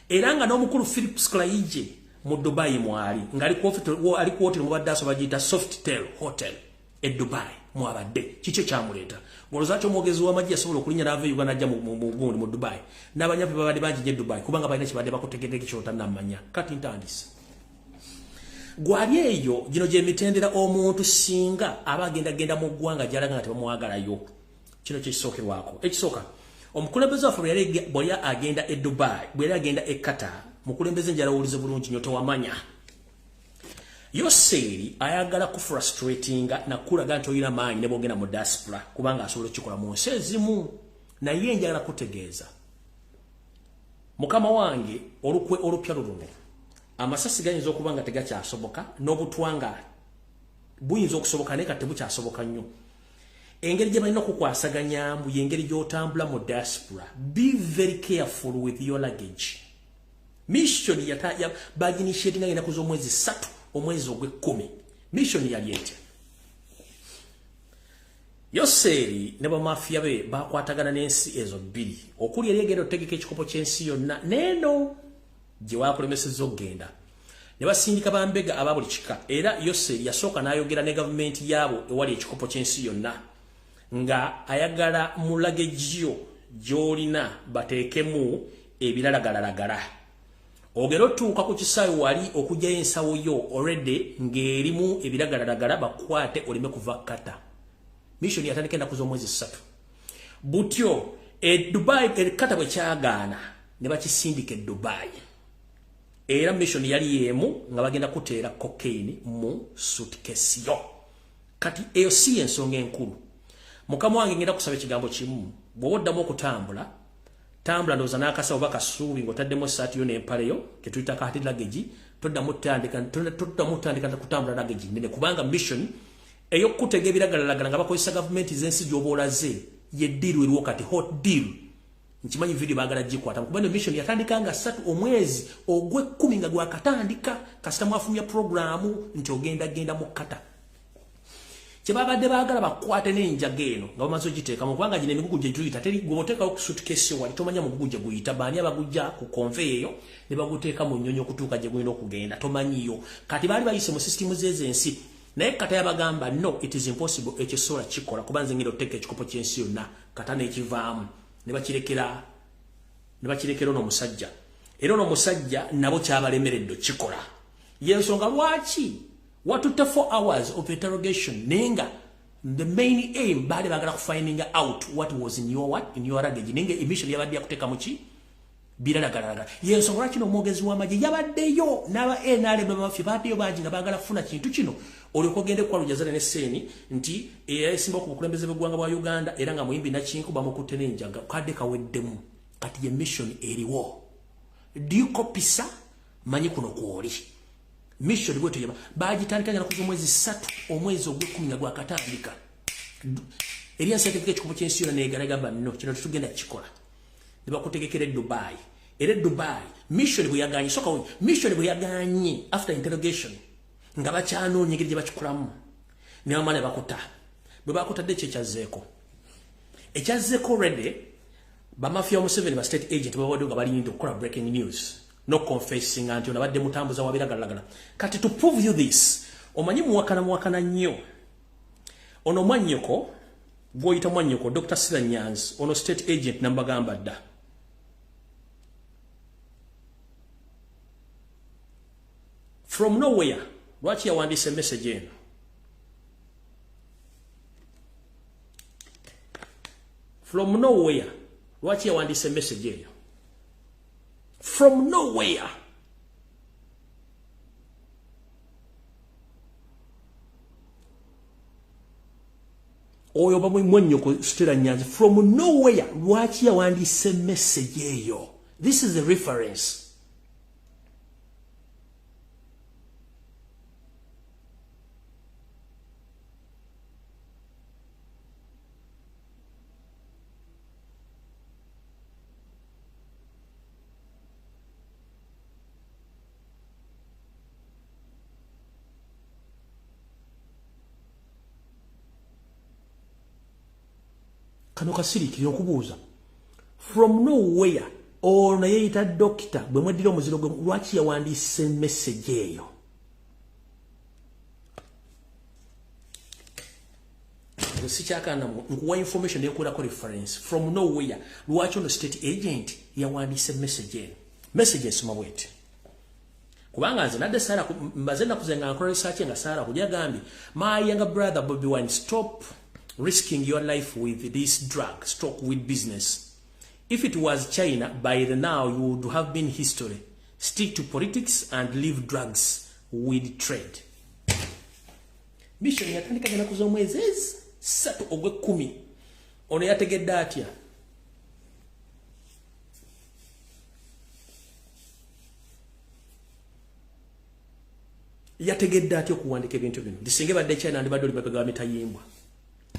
era nga n'omukulu Philip Sklaije mu Dubai mwali ngali ku hotel mu baddaso bagiyita Softail Hotel e Dubai mwabadde kiki kyamuleeta ngolozacho omwogezi w'amagye yasobola okulinya n'ava Uganda ajja mu Dubai n'abanyapi babadde bangi nnyo Dubai kubanga balina kibadde bakutegedde kyota namanya kati ntandise gwali eyo gino gye mitendera omuntu singa abagenda mu ggwanga gyalaga nga tebamwagalayo kino kyekisookerwako. Ekisooka omukulembeze waffe bwali agenda e Dubai bwali agenda e Qatar mukulembeze njala owulize bulungi nnyo tewamanya Yoseri ayagala ku frustratinga na kulaga nti oyina maanyi ne bwogenda mu diaspora kubanga asobola okukikola mu nsi ezimu. Naye njagala kutegeeza mukama wange olukwe olupya luno amasasi gayinza okuba nga tegakyasoboka n'obutwanga buyinza okusoboka naye kati tebukyasoboka nnyo. Engeri gye balina okukwasaganyamu y'engeri gy'otambula mu diaspora. Be very careful with your luggage. Mission baginitiatinga ennaku z'omwezi 3 omwezi ogw'ekkumi. Mission yali etya Yoseri ne bamafiya be bakwatagana n'ensi ezo bbiri okuli yali egenda otegeka ekikopo ky'ensi yonna neeno gye waakulemesezza okgenda ne basindika bambega aba buli kika. Era Yoseri yasooka n'ayogera ne gavumenti yaabo ewali ekikopo ky'ensi yonna nga ayagala mu lagejjo gy'olina bateekemu ebiralagalalagala. Ogero tuuka ku kisaawe wali okugyayo ensawo yo already ng'erimu ebiragalalagala bakwate olime kuva Qatar. Mission yatandika ennaku z'omwezi 3 butyo e Dubai e Qatar bwe kyagaana ne bakisindika e Dubai. Era mission yali yemu nga bagenda kuteera cocaine mu suitcase yo. Kati eyo si ensonga enkulu. Mukama wange ngenda kusaba ekigambo kimu bw'oddamu okutambula tambula ndoza n'akasawo bakasuubi ng'otaddemu essaati yo n'empale yo ke tuyita kati luggage toddamu tandika kutambula luggage nnene kubanga mission ey'okutega ebiragalalagala nga bakozesa gavumenti z'ensi gy'oba olaze ye deal eriwo kati hot deal. Nkimanyi video baagala gikwata kubanga mission yatandika nga 3 omwezi ogw'ekkumi nga gwakatandika kasita mwafumya programu nti ogenda mu Qatar. Kyebabadde baagala bakwate n'enjaga eno nga bamaze ogiteeka mu kubanga gino emigugu gye tuyita teri gwoteekawo ku suitcase wali tomanya mugugu gye guyita baani abagujja ku conveyor eyo ne baguteeka mu nnyonyi okutuuka gye gulina okugenda tomanyiyo. Kati baali bayise mu system z'ensi naye Kata yabagamba no it is impossible ekisobola kikola kuba nze ngenda oteeka ekikopo ky'ensi yonna Kata n'ekivaamu ne bakirekera ono omusajja. Era ono omusajja nabo kyabalemeredde kikola yensonga lwaki what took 4 hours of interrogation nenga the main aim bali bagala finding out what was in your luggage nenga emission yabadde yakuteka muki biralagala yensonga lwaki n'omwogezi w'amagye yabaddeyo n'aba NRM bamafi baddeyo bangi nga bagala kufuna kintu kino olyokogende kwa Lujazale ne Seni nti eyasimba ku bukulembeze bw'eggwanga bwa Uganda era nga muyimbi Nakinku bamukutte n'enjaga kadde kaweddemu kati ye mission eriwo diukopisa manyi kuno kwoli mission bweto yaba bagitandika nga kuzo mwezi 3 omwezi ogw'ekkumi nga gwakatandika. Eriya certificate ekikopo ky'ensi yonna neegalagamba no kino tutugenda kikola ne bakutegekera Dubai. Era Dubai mission bwe yaganye soka mission bwe yaganye after interrogation nga bakyanoonye engeri gye bakikolamu ne bamala bakuta bwe bakutadde ekyazzeeko already bamafia Museveni ba state agent bawadde nga bali into okukola breaking news no confessing until nabadde mutambuza wabiragalagala. Kati to prove you this omanyi muwakana nnyo ono mwanyoko goyita mwanyoko Dr. Sira Nyanzi ono state agent namba gamba dda from nowhere lwaki yawandise message eno from nowhere lwaki yawandise message eyo from nowhere oyo bamwe mwanyoko Stella Nyanzi from nowhere lwaki yawandise message eyo. This is the reference. Kano kasirikira okubuuza from nowhere ono yeyita doctor bwe mweddira omuziro gwe lwaki yawandise message eyo. Sikyakana nkuwa information eyokulako reference from nowhere lwaki ono state agent yawandise message eyo. Message esoma bweti kubanga nze nadde Sara mbaze nakuzenga nkola research nga Sara kujja gambi my younger brother Bobby Wine stop risking your life with this drug stock with business. If it was China, by the now you would have been history. Stick to politics and leave drugs with trade. Mission yatandika gana kuza omwezi satu ogwe 10 ono yategedde atya yategedde atya okuwandika ebintu bino disinge badde China ndi badde libapega mitayimbwa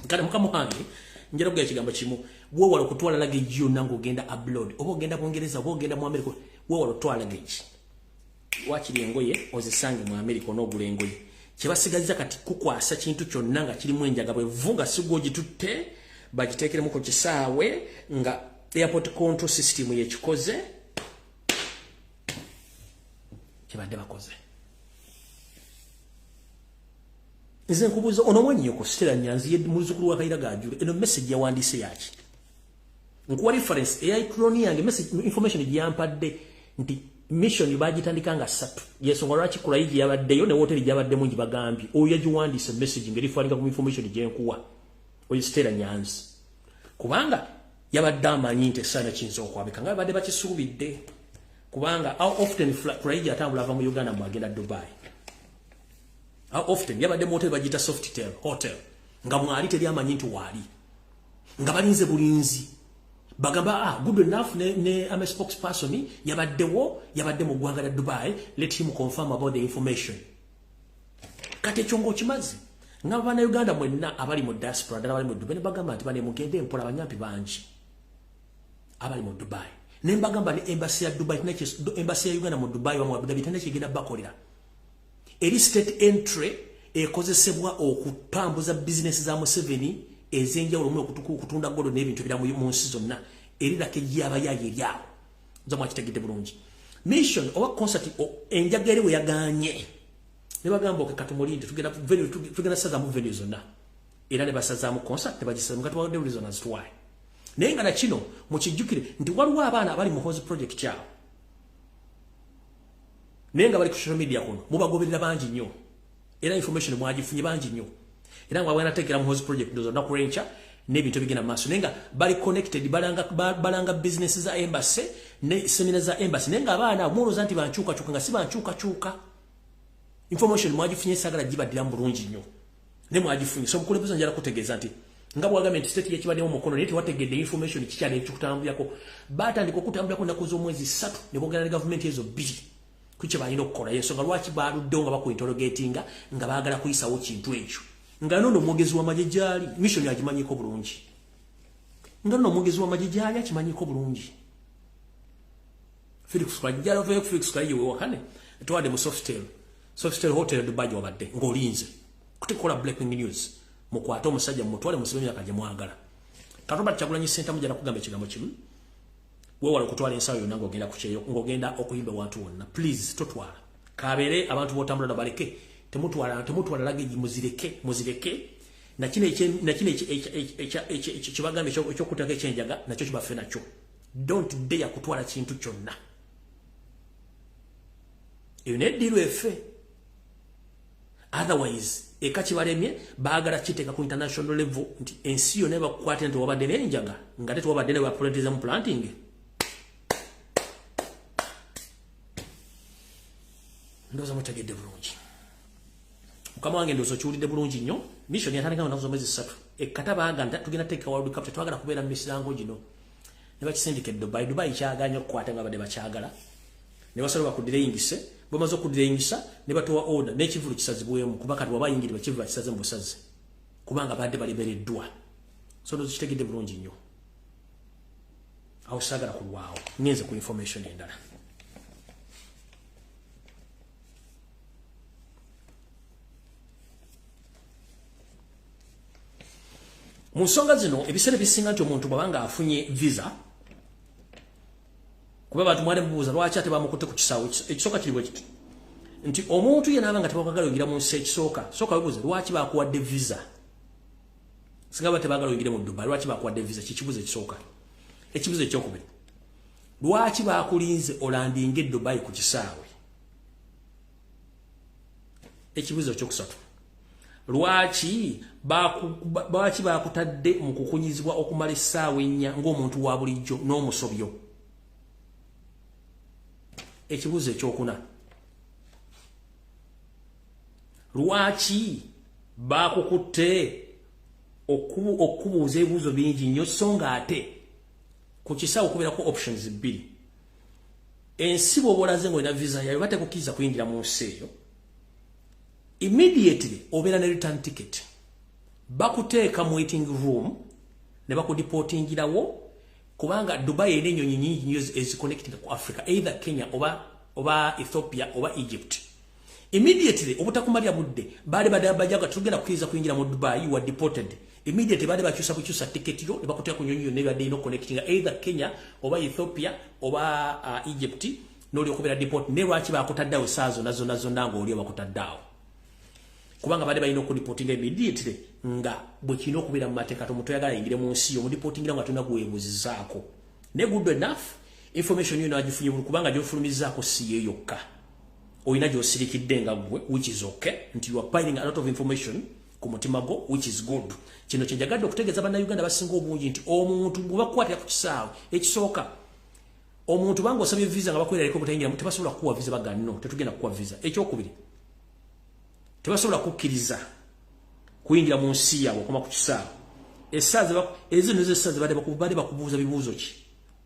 kale mukamuhange njera kuga ekigambo kimu wo wala kutwala luggage yonna ng'ogenda abroad oba ogenda mu Bungereza oba ogenda mu America wo wala twala luggage wakiri engoye ozisange mu America onogula engoye kyebasigaza kati kukwasa kintu kyonna nga kirimu enjaga bwe vunga sigo gitutte bagiteekere mu ko kisaawe nga airport control system yekikoze kibadde bakoze. Nze nkubuuza ono mwanyoko Stella Nyanzi muzukulu wa Kaira Gajule eno message yawandise yaki nkuwa reference Eyaliko yange message information gyampadde nti mission bagitandika nga 3 yesonga lwaki kulaiji yabaddeyo ne hotel yabadde mungi bagambi oyo yajiwandise message ngeri fanika ku information gyenkuwa oyo Stella Nyanzi kubanga yabadde amanyi nti sana kinzo okwabika nga badde bakisuubidde kubanga how often kulaiji atambula ava mu Uganda mu agenda Dubai. How often yabadde mu hotel bagita Softitel hotel nga mwali teri amanyi nti wali nga balinze bulinzi bagamba good enough ne am a spokesperson yabadde mu ggwanga lya Dubai, let him confirm about the information. Kati chongo kimazi nga bana Uganda mwenna abali mu diaspora dala bali mu Dubai ne bagamba nti bane mugende empola abanyampi bangi abali mu Dubai ne bagamba ne embassy ya Dubai ne embassy ya Uganda mu Dubai wa Abu Dhabi tane kigenda bakolera eri state entry ekozesebwa okutambuza business za Museveni ezenjawulo mu okutunda gold n'ebintu bira mu nsi zonna eri lake yaba yayeryao nzamwa kitegedde bulungi mission oba concert enjagere we yaganye ne bagamba okatumulinde tugenda saza mu venue zonna era ne basaza mu concert ne bagisaza mu katwa de reasons why nenga na kino mu kijukire nti waliwo abaana abali mu house project kyao nenga bali ku social media kuno mubagoberera bangi nnyo era information mwagifunye bangi nnyo era ngwa bwana tekera mu house project dozo na kurencha nebintu bigena maso nenga bali connected balanga business za embassy ne seminar za embassy nenga abana mulo zanti banchuka chuka nga si banchuka chuka information mwagifunye sagala jibadira mbulungi nnyo ne mwagifunye so mukulebuza njala kutegeza nti ngabo government state yekibadde mu mukono neti wategedde information kikyale ekikutambulako batandika kutambulako nakuzo mwezi 3 ne bogera government ezo biji kuche balina okukola yensonga lwaki baludde nga bakuinterrogatinga nga baagala kuyisawo kintu ekyo nga nono mwogezi wa majejali mission yagimanyiko bulungi nga nono mwogezi wa majejali akimanyiko bulungi Felix Kayi we wakane twade mu Softel hotel Dubai wabadde ngolinze kutekola breaking news mukwata omusajja mutwale musibenya akaje mwagala Karoba Kyagulanyi center mujja nakugamba ekigambo kimu we wala kutwala ensawo yonna ngogenda kucheyo ngogenda okuyimba watu wonna please totwala kabere abantu botambula baleke temutwala luggage muzireke na kino kibagambe ekyokutaka ekyenjaga nakyo kibaffe nakyo. Don't dare kutwala kintu kyonna. Eyo neddiirwa effe. Otherwise, ekakibalemye baagala kiteeka ku international level nti ensi yonna bakukwate nti wabadde n'enjaga nga tetwabadde ne bapuletiza mu planting. Ndoza mutegedde bulungi. Mukama wange ndozo kiwulidde bulungi nnyo. Mission yatandika mu mwezi 3. Ekkataba aganda tugenda teeka World Cup tetwagala kubeera mu misango gino. Ne bakisindike Dubai kyaganya okukwata nga badde bakyagala. Ne basalo bakudireyingise. Bamaze okudireyingisa ne batowa order n'ekivulu kisazibwemu kuba kati wabayingirira ekivulu kisaze mu busaze. Kubanga badde balibereddwa. So ndozo kitegedde bulungi nnyo. Awo sagala kulwawo. Ngenze ku information endala. Mu nsonga zino ebiseera bisinga nti omuntu bwabanga afunye visa kuba bantu mwale mubuuza lwaki ate bamukutte ku kisaawe ekisooka kiri bwe kiti nti omuntu yenna abanga tebakwagala oyingira mu nsi ekisooka sooka webuuze lwaki bakuwadde visa singa bate baagala oyingire mu Dubai lwaki bakuwadde visa kikibuzo ekisooka ekibuzo ekyokubiri lwaki bakulinze olandinge Dubai ku kisaawe ekibuzo ekyokusatu lwaki bakutadde mu kukunyizibwa okumala essaawa 4 ng'omuntu wa bulijjo n'omusobyo ekibuzo ekyokuna lwaki bakukutte okubuuza ebibuuzo bingi nnyo so nga ate ku kisaawe okubeerako options 2 ensi bw'oba olaze ng'olina visa yayo batekukkiriza kuyingira mu nsi eyo immediately obeera ne return ticket bakuteeka mu waiting room ne bakudiportingirawo kubanga Dubai ene ennyonyi nyingi nnyo eziconnecting ku Africa either Kenya oba Ethiopia oba Egypt. Immediately obutakumalya budde baali bajaga tugenda kukkiriza kuyingira mu Dubai you are deported. Immediately baali bakyusa ticket yo ne bakuteeka ku nnyonyi ne badde ino connecting either Kenya oba Ethiopia oba Egypt n'oli okubeera deport ne lwaki bakutaddawo saazo nazo ng'oli bakutaddawo kubanga bade balina okudiportinga immediately nga bwe kino okubeera mu mateeka tomuntu yagala yingire mu nsi yo mudiportingira nga tuna kuwebuzizaako ne good enough information yino agifunye bulu kubanga gyofulumizaako si ye yokka oyina gyosirikidde nga gwe which is okay nti you are piling a lot of information ku mutima go which is good kino kyenjagadde okutegeeza bannayuganda basinga obungi nti omuntu bwe bakukwatira ku kisaawe ekisooka omuntu banga osabye visa nga bakwererako obutayingiramu tebasobola kukuwa visa baga no tetugenda kukuwa visa ekyokubiri tebasobola kukkiriza kuyingira mu nsi yaabwe okoma ku kisaawe essaaza ezo nizo essaaza badde bakubuuza bibuuzo ki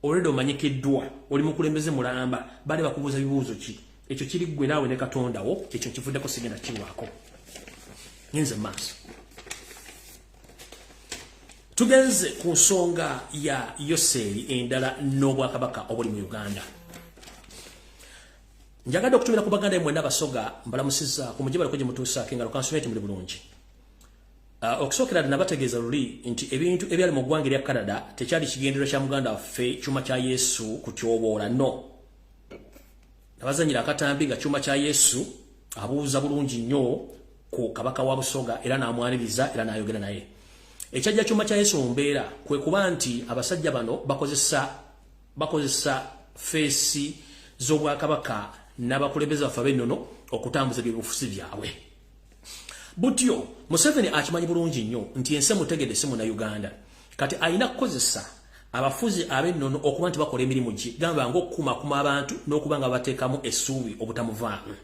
already omanyikiddwa oli mukulembeze mulamba badde bakubuuza bibuuzo ki ekyo kiri gwe naawe ne Katondawo ekyo kivuddeko sigenda kiwaako ngenze maaso tugenze ku nsonga ya Yoseeri endala n'Obwakabaka obuli mu Uganda. Njagadde okutumira ku baganda mwenda abasoga mbalamusiza ku mujiba lako gye mutuusaako engalo kansumeti muli bulungi. Okusookera nabategeeza luli nti ebintu ebyali mu ggwanga erya Canada tekyali kigendero kya muganda waffe kyuma kya Yesu kutyoboola no. Nabazanyira akatambi nga kyuma kya Yesu abuuza bulungi nnyo ku kabaka wa Busoga era n'amwaniriza era n'ayogera naye. Ekyajja kyuma kya Yesu mbeera kwe kuba nti abasajja bano bakozesa feesi z'Obwakabaka n'abakulembeze baffe ab'ennono okutambuza ebyobufuzi byabwe. Butyo Museveni akimanyi bulungi nnyo nti ensi mutegedde si Munnayuganda kati alina kukozesa abafuzi ab'ennono okuba nti bakola emirimu gye gamba ng'okukumakuma abantu n'okuba nga bateekamu essuubi obutamuvaamu.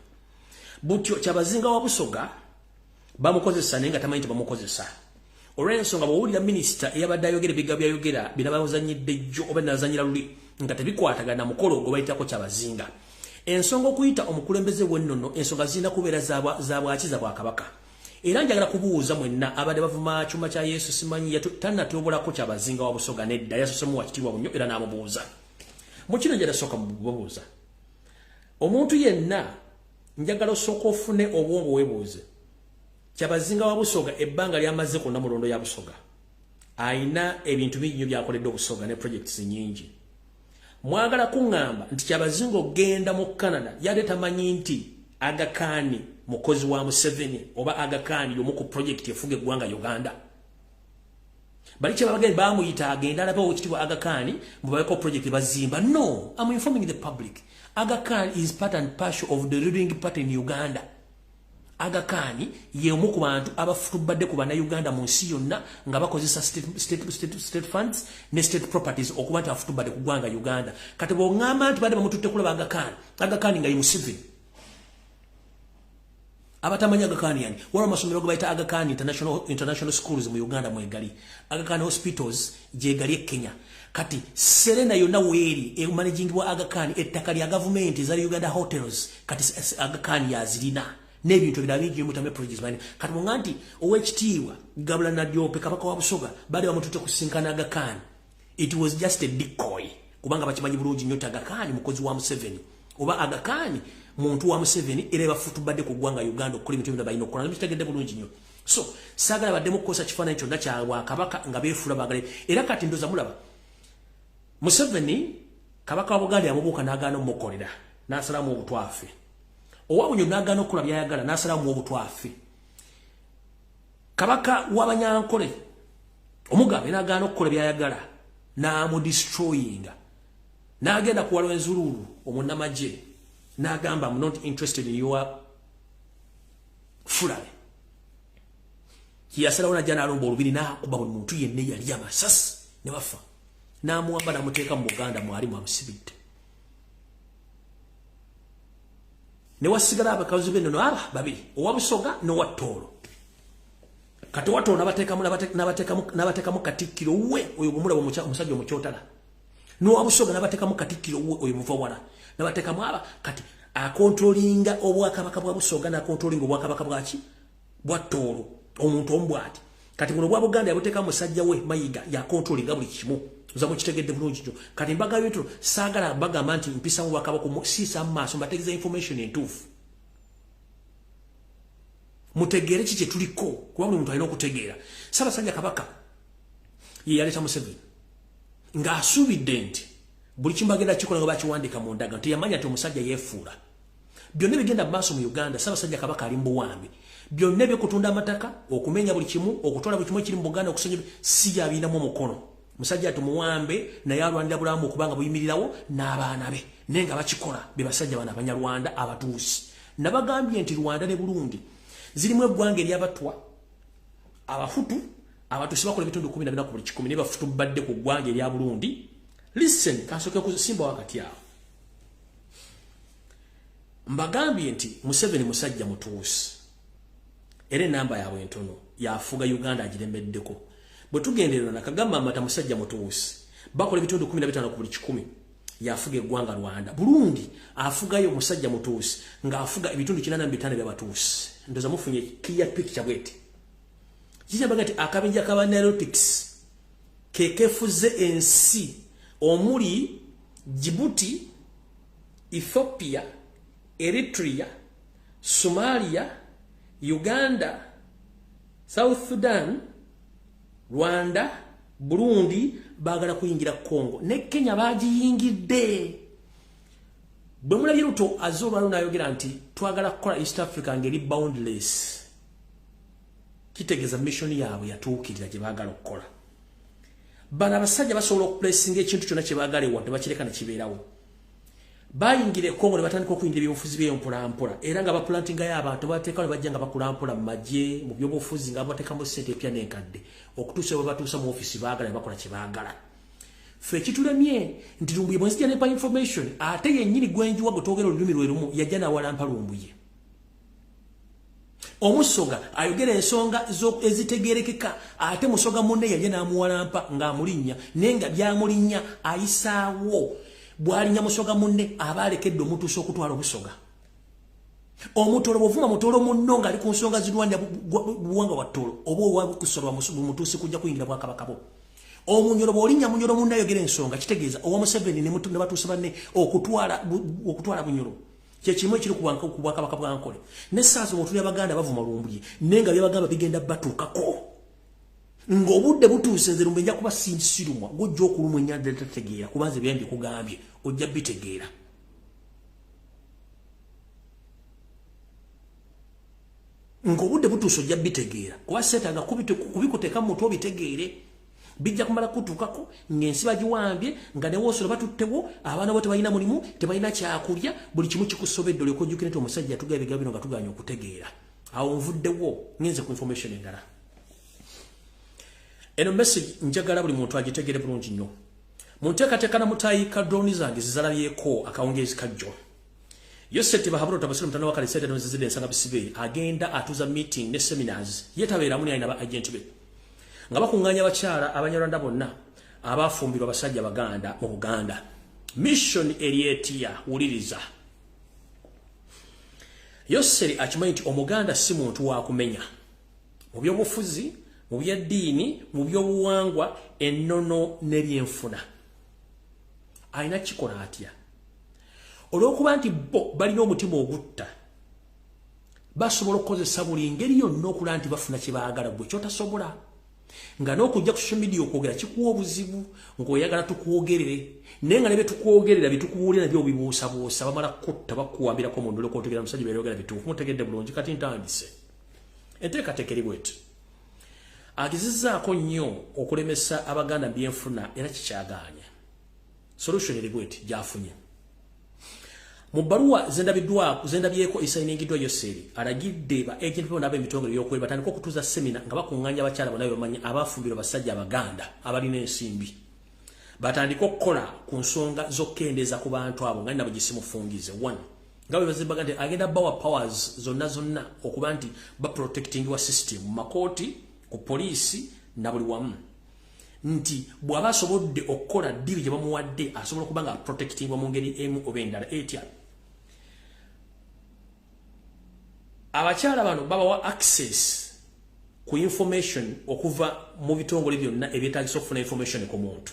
Butyo Kyabazinga wa Busoga bamukozesa naye nga tamanyi nti bamukozesa. Olw'ensonga bw'owulira minisita eyabadde ayogera ebigambo byayogera bina bazanyidde jjo oba nazanyira luli nga tebikwatagana mukolo gwe bayitako Kyabazinga. Ensonga okuyita omukulembeze w'ennono ensonga zirina kubeera za bwakiza bwa Kabaka. Era njagala kubuuza mwenna abadde bavuma kyuma kya Yesu simanyi tannatyobolako Kyabazinga wa Busoga nedda yasosemu wa kitiibwa nnyo era n'amubuuza. Mu kino njagala sooka mubuuza. Omuntu yenna njagala osooka ofune obwongo weebuuze. Kyabazinga wa Busoga ebbanga lyamaze ku Namulondo ya Busoga ayina ebintu bingi nnyo byakoledde Obusoga ne projects nyingi. Mwagala kuŋŋamba nti Kyabazinga ogenda mu Canada yali tamanyi nti Aga Khan mukozi wa Museveni oba Aga Khan yomu ku project efuge gwanga Uganda. Baliche babagenda bamuyita agenda alaba okitibwa Aga Khan mubayeko project bazimba. No, I'm informing the public. Aga Khan is part and parcel of the ruling party in Uganda. Aga Khan ye omu ku bantu abafutubadde ku bana Uganda mu nsi yonna nga bakozesa state funds ne state properties okuba nti afutubadde ku gwanga Uganda. Kati bo ngamba nti badde bamututte kulaba Aga Khan nga yimusivile. Abatamanya Aga Khan yani wala masomero gobayita Aga Khan international schools mu Uganda mwegali. Aga Khan hospitals je gali Kenya. Kati Serena yonna weri managing wa Aga Khan ettaka lya government za Uganda hotels kati Aga Khan yazirina n'ebintu birabije mutame projects mani kati munganti owekitiibwa gabula na Diope kabaka wa Busoga bali bamututte kusinkana Aga Khan. It was just a decoy kubanga bakimanyi bulungi nnyo Aga Khan mukozi wa Museveni oba Aga Khan muntu wa Museveni era bafutubadde ku gwanga Uganda okuli mitu bino bayino kola bitegedde bulungi nnyo. So sagala badde mukosa kifaananyi kyonna kya kabaka nga beefula bagale era kati ndoza mulaba Museveni kabaka wa Buganda yamubuuka n'agaana omukolera n'asalamu obutwafe. Owabunyo n'agaana okukola byayagala n'asalamu obutwafe. Kabaka w'Abanyankole Omugabe n'agaana okukola byayagala n'amudestroyinga. N'agenda ku Walwa Enzululu omunnamagye n'agamba I'm not interested in your fulani. Yasalawo n'ajja n'alomba olubiri n'akuba buli muntu yenna yali amasasi ne bafa. N'amuwamba n'amuteeka mu Buganda mwalimu amusibidde. Ne wasigala abakazi b'ennono babiri owa Busoga n'owa Toolo. Kati owa Toolo n'abateekamu Katikkiro we oyo bw'omulaba omusajja omukyotala. N'owa Busoga n'abateekamu Katikkiro we oyo muvawala. N'abateekamu kati akontrolinga obwakabaka bwa Busoga n'akontrolinga obwakabaka bwaki bwa Toolo omuntu ombwati. Kati buno bwa Buganda yabuteeka musajja we Mayiga ya controllinga buli kimu. Uzamu kitegedde bulungi nnyo. Kati mbaga yetu sagala bagamba nti mpisa mu bakabako musisa maaso mbategeza information entuufu. Mutegere kiki tuliko kuba buli muntu alina okutegeera. Ssaabasajja Kabaka ye yaleeta Museveni ng'asuubidde nti buli kimu bagenda kikola nga bakiwandiika mu ndaga nti yamanya nti omusajja yeefuula. Byonna bigenda mu maaso mu Uganda Ssaabasajja Kabaka ali mu buwambi. Byonna by'okutunda amataka okumenya buli kimu okutwala buli kimu ekiri mu Buganda okusenya si yabinamu omukono. Musajja tumuwambe naye alwanira bulamu okubanga buyimirirawo n'abaana be naye nga bakikola be basajja bano Abanyarwanda abatuusi. Nabagambye nti Rwanda ne Burundi zirimu eggwanga ery'abatwa abafutu abatuusi bakola ebitundu 14 ku buli 10 ne bafutu badde ku ggwanga erya Burundi. Listen kasoke kusimba wakati awo. Mbagambye nti Museveni musajja mutuusi era enamba yaabwe entono yafuga Uganda agiremeddeko. Bwe tugenderera nakagamba amata musajja mutuusi bakola ebitundu 15 ku buli 10 yafuga eggwanga Rwanda. Burundi afugayo musajja mutuusi ng'afuga ebitundu 85 by'abatuusi. Ndoza mufunye clear picture bweti. Kijabaga nti akabenja k'Abanalytics kekefuze ensi omuli Djibouti, Ethiopia, Eritrea, Somalia, Uganda, South Sudan, Rwanda, Burundi bagala kuyingira Congo ne Kenya bagiyingidde. Bwe mulabye Ruto azolwalo n'ayogera nti twagala kukola East Africa ngeri boundless. Kitegeeza mission yaabwe yatuukirira gye baagala okukola. Bana abasajja basobola okuplacinga ekintu kyonna kye baagala ewa tebakireka ne kibeerawo. Bayingire Congo ne batandika okuyingira ebyobufuzi by'empolampola era nga baplantingayo abantu bateeka ne bajja nga bakulampola mu magye mu byobufuzi nga bateekamu ssente epya n'enkadde okutuusa bwe batuusa mu ofisi baagala ne bakola kye baagala. Ffe ekitulemye nti Lumbuye bwe nzija nepa information ate yennyini gwenjuwa gwe twogera olulimi lwe lumu yajja n'awalampa Lumbuye. Omusoga ayogera ensonga ezitegeerekeka ate Musoga munne yajja n'amuwalampa ng'amulinnya naye nga byamulinnya ayisaawo. Bwalinya Musoga munne abalekedde omutuusa okutwala Obusoga. Omutolo bw'ovuma mutolo munno ng'ali ku nsonga zirwanya buwanga bwa ttolo oba owakusolwa mutuusi kujja kuyingira Bwakabaka bo. Omunyolo bw'olinnya munyolo munne ayogera ensonga kitegeeza owa Museveni ne batuusa banne okutwala Bunyolo. Kye kimu ekiri ku Bwakabaka bwa Nkole. Ne saazi bw'otulya Abaganda bavuma Lumbuye naye nga byabagamba bigenda batuukako. Ng'obudde butuuse nze Lumbuye nja kuba sirumwa gojja okulumwa ennyanja tategeera kubanze bye mbikugambye ojja bitegeera. ng'obudde butuuso ojja bitegeera kuba seetaaga kubikuteeka mu mutwe obitegeere bijja kumala kutuukako ng'ensi bagiwambye nga ne woosolo batuttewo abaana bo tebalina mulimu tebalina kyakulya buli kimu kikusobedde olyoka ojjukire nti omusajja yatugaa ebigambo bino nga tuganya okutegeera awo nvuddewo ngenze ku information endala eno message njagala buli muntu agitegeere bulungi nnyo munteekateeka na mutaayika drone zange zizalabyeko akawungeezi kajjo yo sete bahaburo tabasira mutano wa kalisete no zizide nsanga bisibe agenda atuza meeting ne seminars yetabeera muni ayina ba agent be nga bakunganya abakyala abanyarwanda bonna abafumbirwa basajja baganda mu Buganda mission erietia uliriza yoseri akimanyi nti omuganda si muntu wa kumenya mu byobufuzi mu byaddiini mu byobuwangwa ennono n'ebyenfuna ayina kikola atya olw'okuba nti bo balina omutima ogutta basobola okukozesa buli ngeri yonna okulaba nti bafuna kye baagala gwe kyotasobola nga n'okujja ku social media okwogera kikuwa obuzibu ng'oyagala tukwogerere naye nga ne bye tukwogerera bye tukubuulira nabyo obibuusabuusa bamala kutta bakuwambirako mu ndolo kootegera musajja byayogera bituufu mutegedde bulungi kati ntandise enteekateeka eri bweti agezezzaako nnyo okulemesa abaganda byenfuna era kikyagaanye solution eri bweti gyafunye mu bbaluwa zendabyeko esayiningidwa Yoseri alagidde ba agent bonna ab'emitongole y'okweri batandika okutuuza semina nga bakunganya abakyala bonna bamanyi abafumbirwa basajja abaganda abalina ensimbi batandika okukola ku nsonga z'okkendeeza ku bantu abo nga nabo gisimufungize 1 nga bwe bazimbaga nti agenda bawa powers zonna okuba nti baprotecting wa system mu makooti ku poliisi na buli wamu nti bw'aba asobodde okukola diri gye bamuwadde asobola okuba nga protectingwa mu ngeri emu oba endala etya abakyala bano babawa access ku information okuva mu bitongole byonna ebyetaagisa okufuna information ku muntu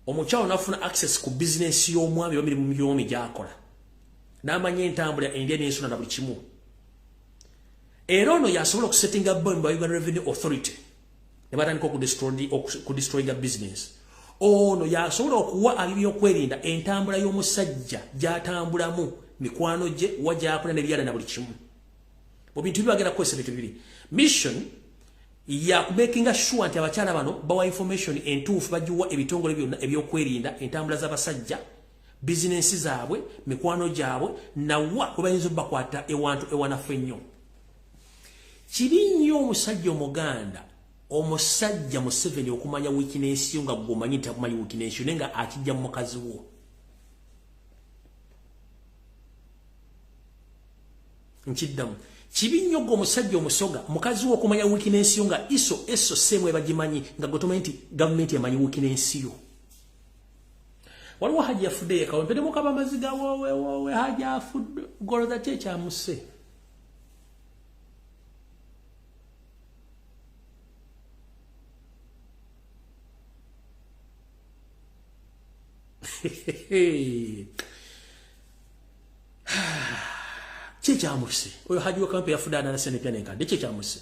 omukyalo nafuna access ku business y'omwami oba mirimu by'omi gy'akola n'amanya entambula endya n'ensona na buli kimu era ono yasobola okusettinga bombi ba Uganda Revenue Authority ne batandika okudestroyinga business ono yasobola okuwa ab'ebyokwerinda entambula y'omusajja gy'atambulamu mikwano gye wajjakola n'ebyala na buli kimu mu bintu bibagenda kukozesa bintu bibiri mission ya making sure nti abakyala bano bawa information entuufu bagiwa ebitongole byonna ebyokwerinda entambula z'abasajja bizinensi zaabwe mikwano gyabwe nawa we bayinza bakwata ewantu ewanafu ennyo kibi nnyo omusajja omuganda omusajja Museveni okumanya weakness yo nga gwomanyi nti akumanyi weakness yo naye nga akijja mu mukazi wo nkiddamu kibi nnyo gwe omusajja omusoga mukazi wo okumanya weakness yo nga eso seemwe bagimanyi nga gotomanyi nti gavumenti emanyi weakness yo waliwo Hajji Afudde yekawempete mukaba amaziga wowe Hajji Afudde goloza ki ekyamuse Chichamusi oyo Hajji wakampe yafudana na senepya nenkande chichamusi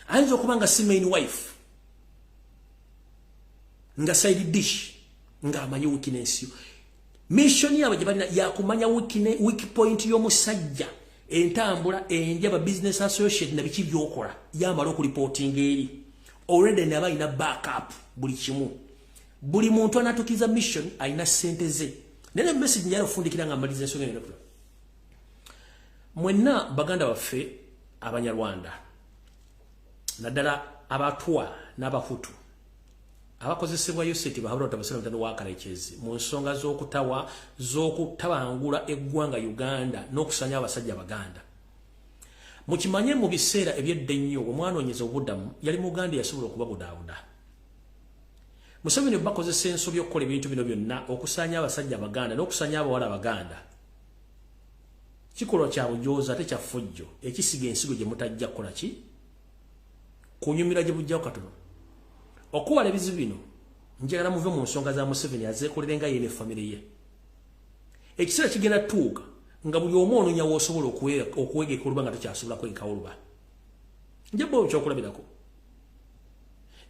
ayinza okubanga si main wife nga side dish nga amanyi weakness yo mission yabo gye balina yakumanya weak point y'omusajja entambula endya ba business associate na biki byokola yamala okureporting eri already naba ina backup buli kimu buli muntu anatukiza mission aina sente ze nene message njalo fundikira nga malize ensonga eno mwenna baganda baffe abanyarwanda naddala abatwa n'abahutu abakozesebwa yoseti bahabura tabasira mutano wa Karekezi mu nsonga z'okutabangula eggwanga Uganda n'okusanya abasajja abaganda mukimanye mu biseera ebyedda ennyo omwanoonyeza obuddamu yali muganda yasobola okubabudaabuda Museveni bakozesa ensobi okukola ebintu bino byonna okusanya abasajja abaganda n'okusanya abawala abaganda kikolwa kya bujoozi ate kya ffujjo ekisiga ensigo gye mutajja kukola ki kunyumira gye bujjawo katono okuwala ebizibu bino njagala muve mu nsonga za Museveni azeekolere nga ye ne famire ye ekiseera kigenda tuuka nga buli omu onoonya w'osobola okuwegeka oluba nga tokyasobola kwegekawo oluba nje bo kyokulabirako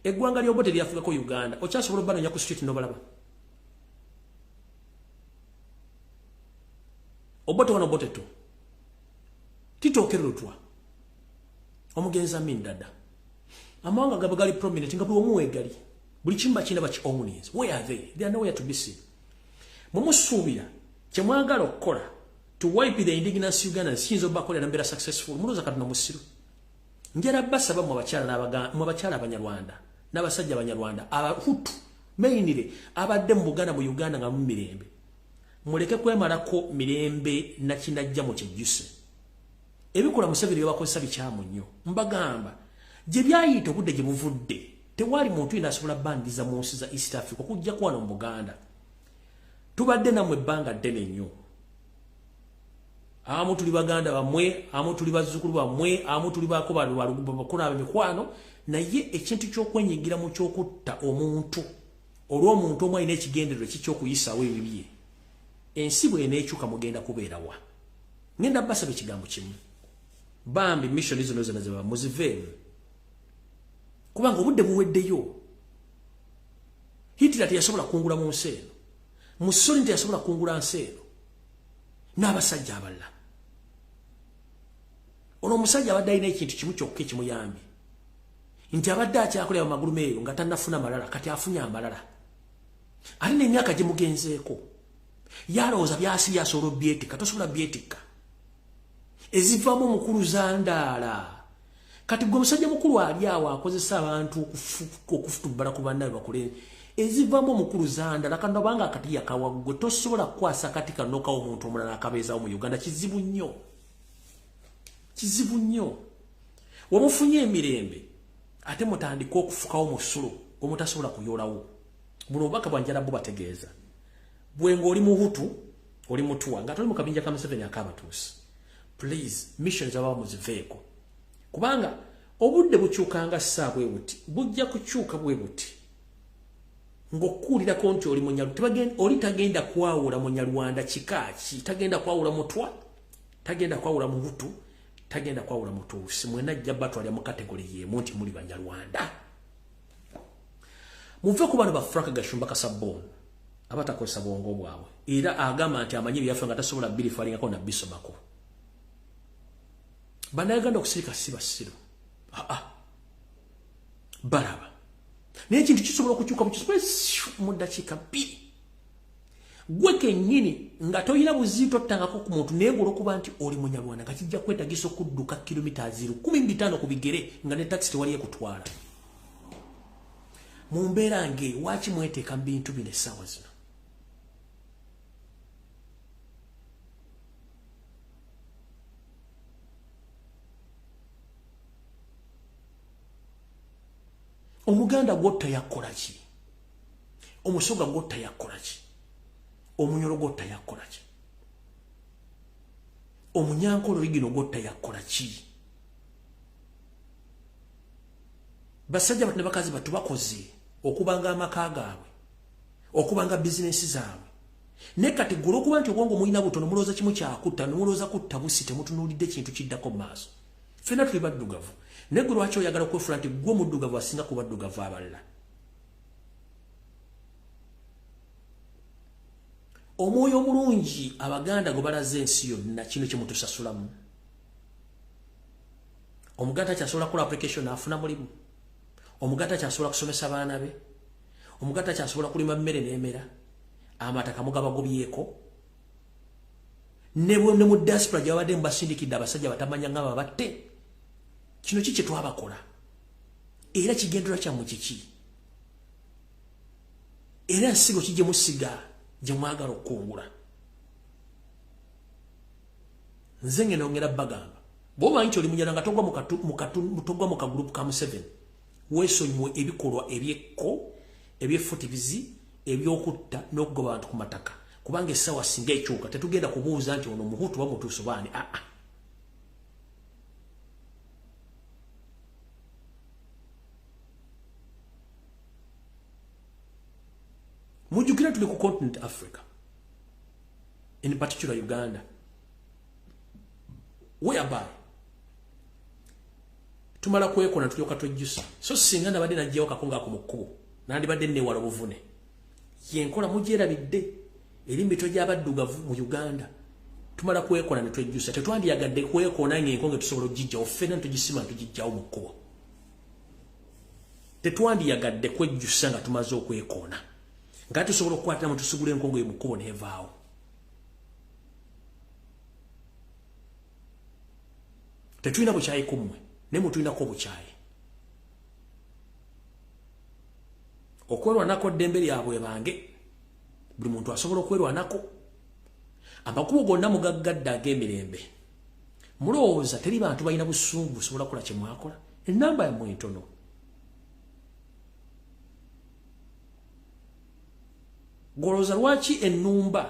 eggwanga ly'obote lyafugako Uganda okyasobola obanoonya ku street n'obalaba obote wano bote tu titokero twa omugenza mindada amawanga gabagali prominent nga buli omuwe gali buli kimba kina bachi owns where are they are nowhere to be seen mumusubira kyemwagala okukola to wipe the indigenous Ugandans sinzo bakola nambera successful muloza kaduna musiru njera basaba mu bakyala abanyarwanda n'abasajja abanyarwanda abahutu mainire abadde mu Buganda mu Uganda nga mu mirembe muleke kwemalako mirembe na kinajja mu kijuse ebikola Museveni bakozesa bikyamu nnyo mbagamba gye byayita obudde gye buvudde tewali muntu inasobola bandiza mu nsi za East Africa okujja kwana mu Buganda tubadde namwe ebbanga ddene nnyo amu tuli baganda bamwe amu tuli bazzukulu bamwe amu tuli bakoba bakula abemikwano naye ekintu ky'okwenyigira mu ky'okutta omuntu olw'omuntu omwe alina ekigendererwa ky'okuyisaawo ebibye ensi bwe n'ekyuka mugenda kubeerawa ngenda basaba ekigambo kimu bambi mission zino zonna ze muziveemu kubanga obudde buweddeyo Hitler teyasobola kungula mu nsi eno Mussolini teyasobola kungula nsi eno n'abasajja abalala ono omusajja abadde alina ekintu kimu kyokka ekimuyambye nti abadde akyakolera mu magulu meeyo nga tannafuna amalala kati afunye amalala ate n'emyaka gye mugenzeeko yalowooza byasiri asobola obyetikka tosobola byetikka ezivaamu omukulu zandaala kati gwe omusajja mukulu ali awo akozesa abantu okufutubbala ku bannabe bakule ezivaamu omukulu zandaala kano obanga akati yakawaggwe tosobola kukwasa kati kanokawo omuntu omulala akabeezaawo mu Uganda kizibu nnyo wamufunye emirembe ate mutandika okufukawo musulo omutasobola kuyoolawo buno obubaka bwanjala bubategeeza bwenga oli muhutu oli mutuwa nga toli mu kabinja ka Museveni akabatuusi please mission z'abawa muziveeko kubanga obudde bukyukanga ssa bwe buti bujja kukyuka bwe buti ng'okkuulirako nti oli munyalu oli tagenda kwawula munyalwanda kikaaki tagenda kwawula mutwa tagenda kwawula muhutu tagenda kwawula mutuusi mwena ajja batwalya mu kategori y'emu nti muli banyalwanda muve ku bano ba Frank Gashumba Kasabon abatakozesa bwongo bwabwe era agamba nti amanyi byaffe nga tasobola birifalingako na bisomako bannayuganda okusirika si basiru baraba naye ekintu kisobola okukyuka mu ddakiika 2 gwe kennyini nga toyina buziito ottangako ku muntu naye ng'olwokuba nti oli munyalwanda nga kijja kwetagisa okudduka kilomita 15 ku bigere nga ne takisi tewali ekutwala mu mbeera ng'eyo waaki mweteeka mu bintu bino essaawa zino omuganda gwotta yakola ki omusoga gwotta yakola ki omunyolo gwotta yakola ki omunyankolo rigino gwotta yakola ki basajja batu ne bakazi batu bakoze okubanga amaka gaabwe okubanga bizinesi zaabwe ne kati golo okuba nti obwongo mulina butono mulooza kimu kyakutta nemulooza kutta busi temutunuulidde kintu kiddako mu maaso ffenna tuli baddugavu naye gwe lwaki oyagala okwefuula nti gwe omuddugavu asinga ku baddugavu abalala omwoyo omulungi abaganda gwe balaze ensi yonna kino kyemutusasulamu omuganda kyasobola kukola application afuna mulimu omuganda kyasobola kusomesa baana be omuganda kyasobola kulima mmere n'emera amataka mugabagobyeko ne mu diaspora gye babadde mubasindikidde abasajja batamanya nga babatte kino ki kye twabakola era kigendera kyammwe kiki era nsigo ki gye musiga gye mwagala okukungula nze ngenda ongera bagamba bw'omanyi nti oli munyala nga togwa mu kagurupu ka Museveni weesonyiwe ebikolwa ebyekko ebyefutivizi ebyokutta n'okugoba abantu ku mataka kubanga essaawa singa ekyuka tetugenda kubuuza nti ono muhutu bamutuuso baani mujjukira tuli ku continent Africa in particular Uganda whereby tumala kwekona tulyoka twejjusa so singa nabadde najjawo kakonga ku mukkubo nandibadde newala obuvune yenkola mugyerabidde eri mito gy'abaddugavu mu Uganda tumala kwekona ne twejjusa tetwandiyagadde kwekona ng'enkonge tusobola ogijjawo ffenna tugisiima tugijjawo mu kkubo tetwandiyagadde kwejjusa nga tumaze okwekona nga tusobola okukwatiramu tusugula enkonge mu kkubo neevaawo tetulina bukyayi ku mmwe naye mutulinako obukyayi okwerwanako ddembe lyabwe bange buli muntu asobola okwerwanako amakubo gonna mugaggadde ag'emirembe mulowooza teri bantu balina busungu busobola kukola kye mwakola ennamba yammwe ntono golooza lwaki ennumba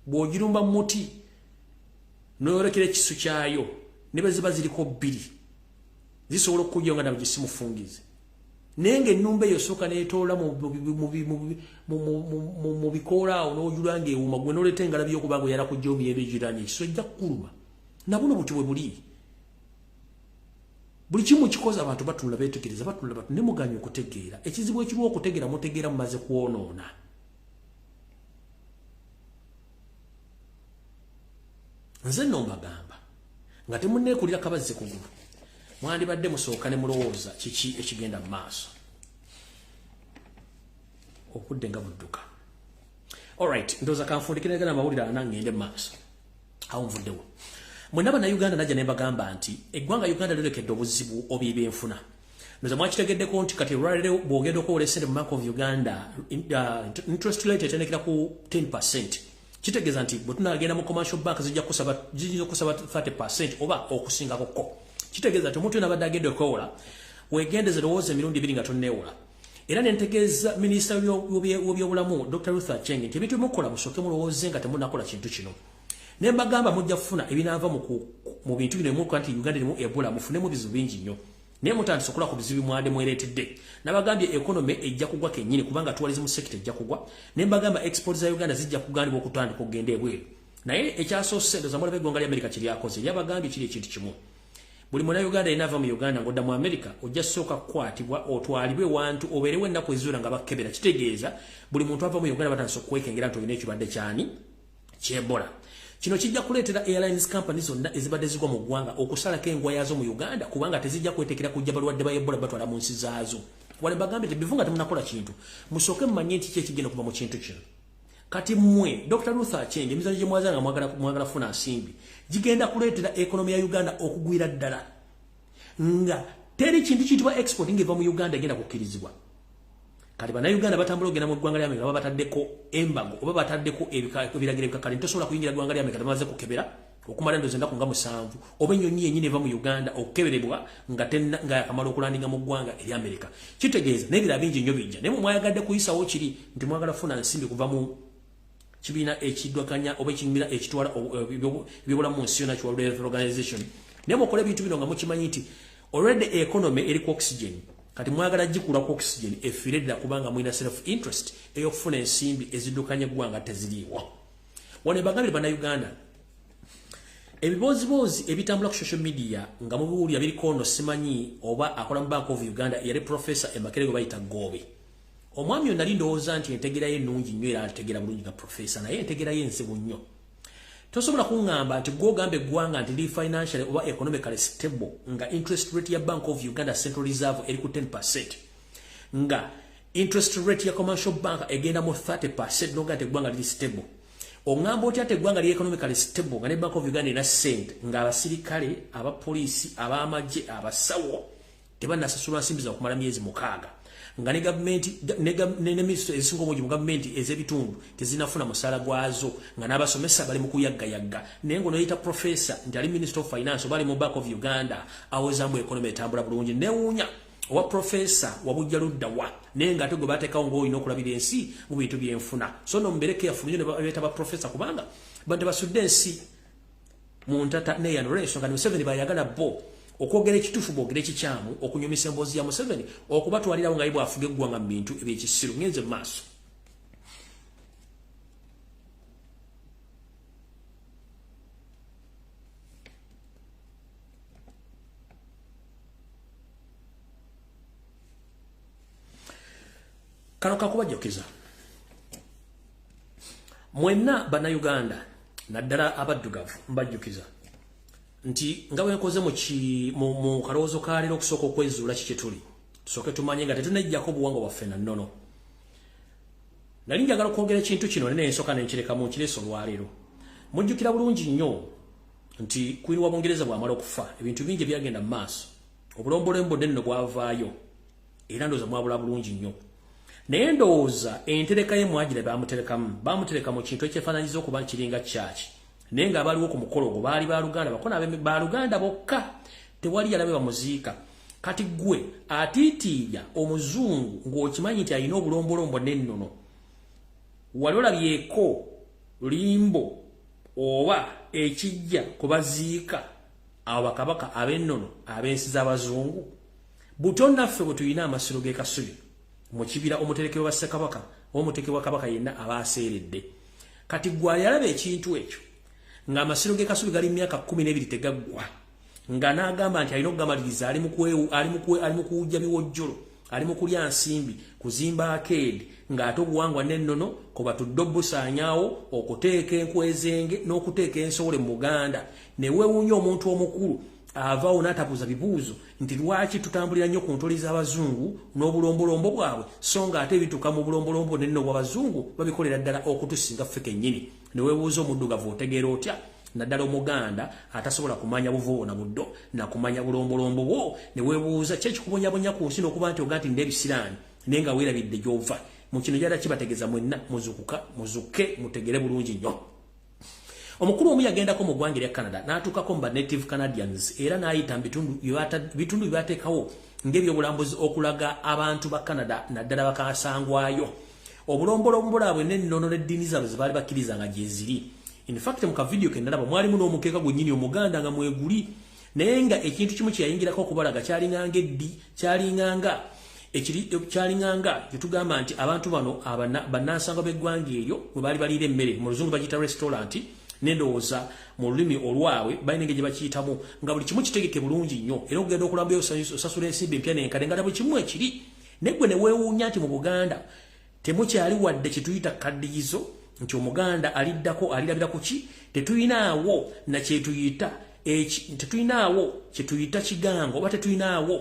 bw'ogirumba mu muti n'oyolekera ekisu kyayo ne bwe ziba ziriko bbiri zisobola okujja nga nabwe gisimufungize naye ng'ennumba eyo sooka neetoola mu bikoola awo n'ojula ng'ewuuma gwe n'oleeta engalabi y'okuba nga oyala kujja omuyembe giranye ekiso ejja kukuluma na buno buti bwe buli buli kimu kikoze abantu batunula beetegereza batunula ne muganya okutegeera ekizibu ekiriwo okutegeera mutegeera mumaze kwonoona nze nno mbagamba nga temunneekulira kabazze kugulu mwandibadde musooka ne mulowooza kiki ekigenda mu maaso obudde nga budduka alright ndowooza kanfundikira gana amawulire ana ngende mu maaso awo nvuddewo mwenna bannayuganda najja ne mbagamba nti eggwanga Uganda lyolekedde obuzibu obw'ebyenfuna ndowooza mwakitegeddeko nti kati olwaleero bw'ogenda okuwola essente mu Bank of Uganda interest rate etendekera ku 10%. Kitegeeza nti bwe tunagenda mu commercial bank zijja kusaba 30% oba okusingako. Kitegeeza nti omuntu n'abadde agenda okuwola weegendeze lowooza emirundi 2 nga tonneewola. Era nentegeeza minisita w'ebyobulamu Dr. Ruth Aceng nti ebintu mukola musooke mulowooze nga temunnakola kintu kino. Ne mbagamba mujja kufuna ebinaava mu bintu bino emu nti Uganda erimu Ebola mufunemu bizibu bingi nnyo. Naye mutandise okola ku bizibu mwade mwereetedde. Nabagambye economy ejja kugwa kennyini kubanga tourism sector ejja kugwa. Ne mbagamba export za Uganda zijja kugandibwa okutandika okugenda ebweru. Naye ekyasoose ndoza mulabe eggwanga lya America kiri akoze lyabagambye kiri ekintu kimu. Buli mwana Uganda inaava mu Uganda ngodda mu America ojja sooka kukwatibwa otwalibwe wantu obeerewo ennaku eziwera nga bakebera. Kitegeeza buli muntu ava mu Uganda batandise okwekengera nti olina ekibadde kyani ky'Ebola. Kino kijja kuleetera airlines companies zonna ezibadde zigwa mu ggwanga okusalako engwa yaazo mu Uganda kubanga tezijja kwetekera kujja balwadde ba Ebola batwala mu nsi zaazo. Wale bagambye nti bivunga temunakola kintu musooke mumanye nti ekigenda okuva mu kintu kino. Kati mmwe Dr. Ruth Aceng emizanyo gye mwazanga mwagala funa nsimbi gigenda kuleetera ekonomi ya Uganda okugwira ddala nga teri kintu kiyitibwa exporting eva mu Uganda egenda kukkirizibwa. Kati bannayuganda batambula ogenda mu ggwanga lya Amerika baba bataddeko embago oba bataddeko ebiragiro ebikakali tosobola kuyingira ggwanga lya Amerika tebamaze kukebera okumala endoozi ennaku nga 7 oba ennyonyi yennyini eva mu Uganda okukeberebwa nga yakamala okulandinga mu ggwanga erya Amerika. Kitegeeza n'ebirala bingi nnyo bijja naye mwayagadde kuyisawo kiri nti mwagala funa nsimbi kuva mu kibiina ekiddwakanya oba ekibiina ekitwala ebyobulamu mu nsi yonna ki World Health Organization. Naye mukola ebintu bino nga mukimanyi nti already economy eri ku oxygen kati mwagala gikula ku oxygen efiire ddala kubanga mulina self interest ey'okufuna ensimbi eziddukanya eggwanga teziriiwo. Wano bagambire bannayuganda ebiboozibozi ebitambula ku social media nga mubiwulira biriko nno simanyi oba akola mu Bank of Uganda yali Professor Emakere gwe bayita Goobe. Omwami ono nali ndowooza nti entegera ye ennungi nnyo era ategeera bulungi nga Professor naye entegera ye nzibu nnyo. Tosobola kuŋŋamba nti gw'ogamba eggwanga nti liri financially oba economically stable nga interest rate ya Bank of Uganda Central Reserve eri ku 10% nga interest rate ya commercial bank egenda mu 30% noga nti eggwanga liri stable. Oŋŋamba otya ati eggwanga liri economically stable nga ne Bank of Uganda erina ssente ng'abasirikale abapoliisi ab'amagye abasawo tebannasasulwa nsimbi za kumala myezi 6 nga ne gavumenti ne minisitule ezisinga obungi mu gavumenti ez'ebitundu tezinafuna musaala gwazo nga n'abasomesa bali mu kuyaggayagga naye ng'onoyita Professor nti ali Minister of Finance oba ali mu Bank of Uganda awezaamu economy etambula bulungi newuunya owa Professor wabujja ludda wa naye ng'ate gwe bateekawo ng'olina okulabira ensi mu bintu byenfuna so no mbere careful nnyo ne babeeta ba Professor kubanga bantu basudde ensi mu ntata neyanula ensonga ne Museveni bayagala bo okwogera ekituufu bwogera ekikyamu okunyumisa emboozi ya Museveni okubatwalirawo nga bwe afuga eggwanga mu bintu ebyekisiru ngenze mu maaso. Kano kakubajjukiza mwenna bannayuganda naddala abaddugavu mbajjukiza nti nga bwe nkoze mu kalowoozo ka leero okusooka okwezuula kiki tuli tusooke tumanye nga tetunajjako obuwangwa bwaffe na nnono nali njagala okwogera ekintu kino nene ensooka nenkireka mu nkireeso olwaleero mujjukira bulungi nnyo nti Queen wa Bungereza bw'amala okufa ebintu bingi byagenda mu maaso obulombolombo nno bwavaayo era ndowooza mwabula bulungi nnyo naye ndowooza entereka ye mwagire bamutereka mu kintu ekyefaananyiza okuba kiringa kyaki naye nga abaliwo ku mukolo ogwo baali baluganda bakona baluganda bokka tewali yalabe bamuziika kati gwe atiitiiya omuzungu ng'okimanyi nti alina obulombolombo n'ennono wali olabyeko limbo oba ekijja kubaziika abo bakabaka ab'ennono ab'ensi z'abazungu buto naffe bwe tulina amasiro g'ekasubi mu kibira omuterekero wa Ssekabaka omuterekero wa Kabaka yenna aba aseeredde kati gwe yalaba ekintu ekyo ng'amasiro g'ekasubi gali myaka 12 tegaggwa nga n'agamba nti alina okugamaliriza ali mu kuwujja biwojjolo ali mu kulya nsimbi kuzimba akeedi ng'ate obuwangwa n'ennono kuba tudde obusaanyaawo okuteeka enkwezenge n'okuteeka ensowole mu Buganda ne weewuunya omuntu omukulu avaawo n'atabuuza bibuuzo nti lwaki tutambulira nnyo ku ntoli z'abazungu n'obulombolombo bwabwe so ng'ate ebituuka mu bulombolombo n'ennono bw'abazungu babikolera ddala okutusinga ffe kennyini ne weebuuza omuddugavu otegeera otya naddala omuganda atasobola kumanya buvo na buddo na kumanya bulombolombo bwo ne weebuuza kye kikubonyabonya ku nsi n'okuba nti oga nti ndebisiraani naye nga weerabidde gy'ova mu kino gyala kibategeeza mwenna muzuke mutegere bulungi nnyo omukulu omu yagendako mu ggwanga erya Canada n'atuukako mu native Canadians era n'ayita mu bitundu bye bateekawo ng'ebyobulambuzi okulaga abantu ba Canada naddala bakasangwayo obulombolombo bwabwe n'ennono n'eddiini zaabwe ze baali bakkiriza nga gye ziri in fact mu kavidiyo ke nalaba mwalimu n'omukeeka gwennyini omuganda nga mweguli naye nga ekintu kimu kye yayingirako okubalaga kyalinganga kyalinganga gyetugamba nti abantu bano bannansangwa b'eggwanga eryo bwe baali baliira emmere mu luzungu bagiyita restaurant n'endowooza mu lulimi olwabwe balina engeri gye bakiyitamu nga buli kimu kitegeke bulungi nnyo era okugenda okulambayo osasula ensimbi empya n'enkade nga buli kimu ekiri naye gwe ne weewuunya nti mu Buganda temukyali wadde kyetuyita kaddiyizo nti omuganda aliddako alirabira ku ki tetuyinaawo kyetuyita kigango oba tetuyinaawo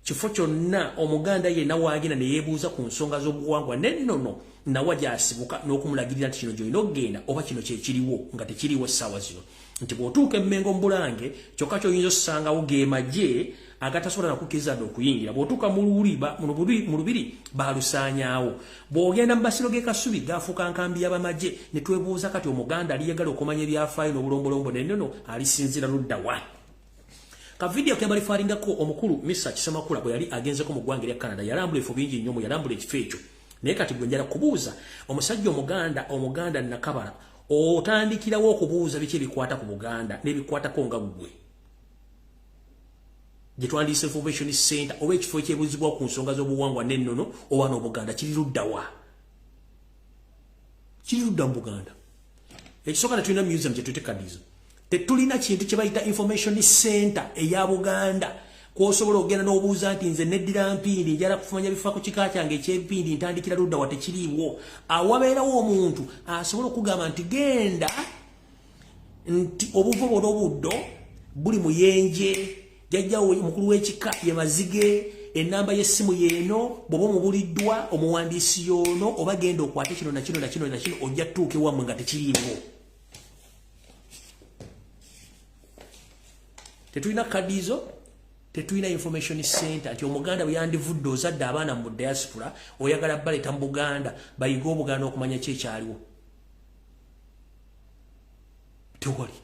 kifo kyonna omuganda yenna waagenda ne yeebuuza ku nsonga z'obuwangwa n'ennono nawa gy'asibuka n'okumulagirira nti kino gy'olina okugenda oba kino kyekiriwo nga tekiriwo essaawa zino nti bw'otuuka emmengo mu Bulange kyokka ky'oyinza ossangawo ge magye agatasobola nakukkiriza dde okuyingira bw'otuuka mu lubiri baalusaanyaawo bw'ogenda mu basiro g'ekasubi gaafuuka nkambi y'abamagye ne twebuuza kati omuganda aliyagala okumanya ebyafaayo n'obulombolombo n'ennono alisinzira ludda wa kavidiyo ke balifaalingako omukulu Mr. Kisemakula bwe yali agenzeko mu ggwanga erya Canada yalambula ebifo bingi nnyo yalambula ekifo ekyo naye kati gwe njala kubuuza omusajja omuganda nakabala otandikirawo okubuuza biki ebikwata ku Buganda n'ebikwatako nga ggwe gye twandiisa information center oba ekifo ekyebuuzibwa ku nsonga z'obuwangwa n'ennono oba n'Obuganda kiri ludda wa kiri ludda mu Buganda ekisooka ne tulina museum gye tutekadizo tetulina kintu kye bayita information center eya Buganda kw'osobola okugenda n'obuuza nti nze neddira mpindi njala kufumanya bifa ku kika kyange eky'empindi ntandikira ludda wa tekiriiwo awabeerawo omuntu asobola okugamba nti genda nti obuvo n'obuddo buli muyenje jajjawo omukulu w'ekika ye mazige ennamba y'essimu yeeno bw'oba omubuliddwa omuwandiisi y'ono oba genda okwate kino na kino na kino na kino ojja tuuka ewammwe nga tekiriiwo tetulina kadizo tetulina information center nti omuganda bwe yandivudde ozadde abaana mu diaspora oyagala baleeta mu Buganda bayiga Obuganda okumanya ki ekyaliwo tewali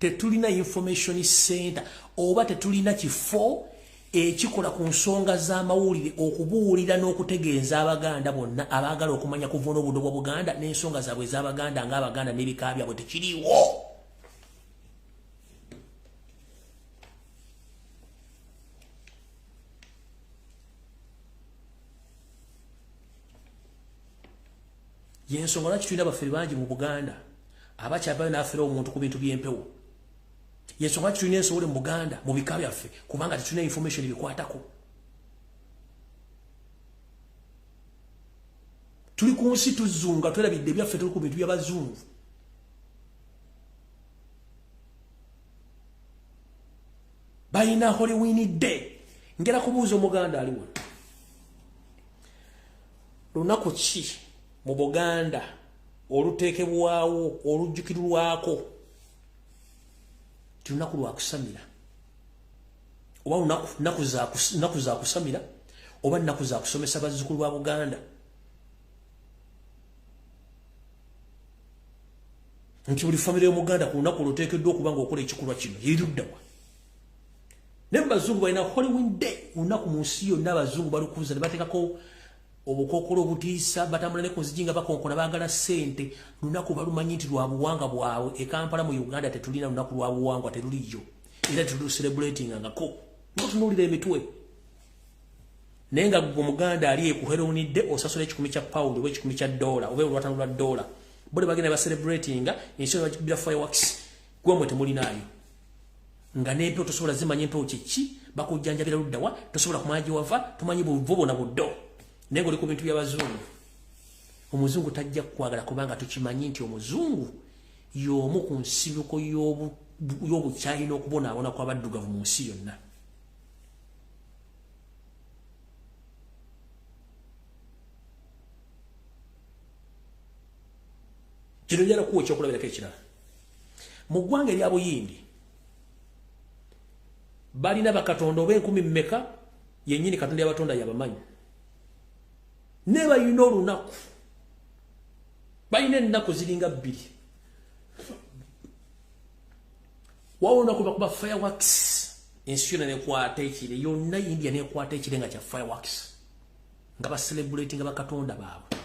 tetulina information center oba tetulina kifo ekikola ku nsonga z'amawulire okubuulira n'okutegeeza Abaganda bonna abaagala okumanya kuvuuna obuddo bwa Buganda n'ensonga zaabwe z'Abaganda ng'Abaganda n'ebika byabwe tekiriiwo yensonga lwaki tulina bafere bangi mu Buganda abakyabayo n'afera omuntu ku bintu by'empewo yensonga tulina ensowole mu Buganda mu bika byaffe kubanga tetulina information bikwatako tuli ku nsi tuzunga twerabidde ebyaffe tuli ku bintu by'abazungu balina Halloween day ngera kubuuza omuganda aliwo lunaku ki mu Buganda oluteekebwawo olujjukirwako lunaku lwa kusamira oba lunaku za kusamira oba nnaku za kusomesa bazzukulu ba Buganda nti buli famire y'omuganda ku lunaku oluteekeddwa okuba ng'okola ekikolwa kino yeruddawa naye bazungu balina Halloween day lunaku mu nsi yonna abazungu balukuza ne bateekako obukookolo obutiisa batambula ne ku nzigi nga bakonkona baagala ssente lunaku balumanyi nti lwa buwanga bwabwe e Kampala mu Uganda tetulina lunaku lwa buwangwa teruliyo era tetulucelebratingangako notunuulira emitwe naye nga gwe omuganda ali ku Halloween day osasula ekikumi kya pound oba ekikumi kya $1 oba olwatano lwa $1 bode bagenda bacelebratinga ensi bajibira fireworks gwemwe temulinaayo nga n'empyo tosobola zimanya empyo kiki bakujjanjabira luddawa tosobola kumanya gye wava tumanyi buvo na buddo naye ng'oli ku bintu by'abazungu omuzungu tajja kukwagala kubanga tukimanyi nti omuzungu y'omu ku nsibuko y'obukyayi n'okubonaabona kw'abaddugavu mu nsi yonna kino njala kuwa ekyokulabirako ekirala mu ggwanga erya Buyindi balina bakatonda oba 10 mmeka yennyini katonda y'abatonda yabamanyi ne balina olunaku balina ennaku ziringa 2 wawona kuba fireworks ensi yonna nekwata ekire yonna India nekwata ekire nga kya fireworks nga bacelebrate nga bakatonda baabwe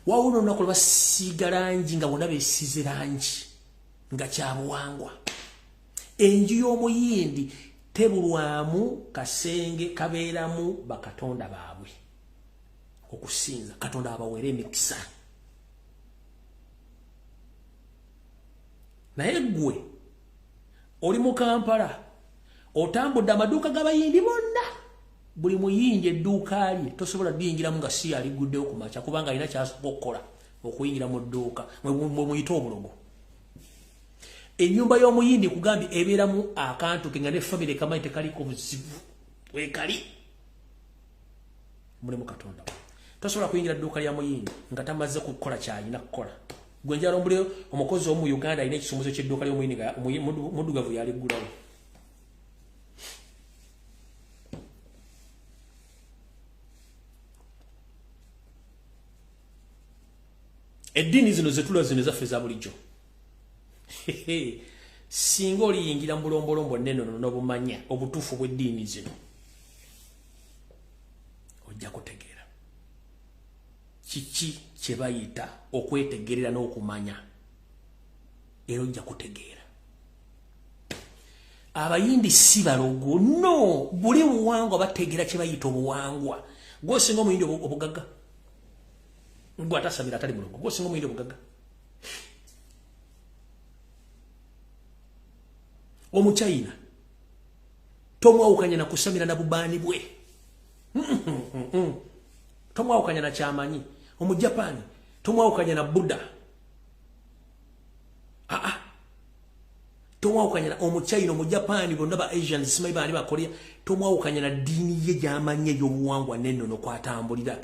wawona olunaku lwabasiiga langi nga bonna beesize langi nga kyabuwangwa enju y'omuyindi tebulwamu kasenge kabeeramu bakatonda baabwe okusinza katonda abawere emikisa naye gwe oli mu Kampala otambudde amaduuka g'abayindi bonna buli muyingi edduuka lye tosobola liyingiramu nga si aliguddewo ku makya kubanga alina kyasooka okukola okuyingira mu dduuka mwe muyita obulogo ennyumba y'omuyindi kugambye ebeeramu akantu ke nga ne famire kamanyi tekaliko buzibu wekali mulimu katonda tosobola kuyingira dduuka lya muyindi nga tamaze kukola kyalina kukola gwe njala ombuli omukozi omu Uganda alina ekisumuzo ky'edduuka ly'omuyindi nga muddugavu yaliggulawo eddiini zino zetula zino ezaffe za bulijjo singa oliyingira mu bulombolombo nenono n'obumanya obutuufu bw'eddiini zino ojja kutegeera kiki kye bayita okwetegerera n'okumanya era ojja kutegeera abayindi si balogo no buli buwangwa bategeera kye bayita obuwangwa gwosinga omuyindi obugagga gwe atasamira atali mulogo gwosinga omuyindi obugagga Omuchina tomwawukanya na kusamira na bubaani bwe tomwawukanya na kyamanyi Omujapani tomwawukanya na Buddha tomwawukanya na Omuchina Omujapani bonna ba Asian simanyi baani ba Korea tomwawukanya na ddiini ye gy'amanyi ey'obuwangwa n'ennono kwatambulira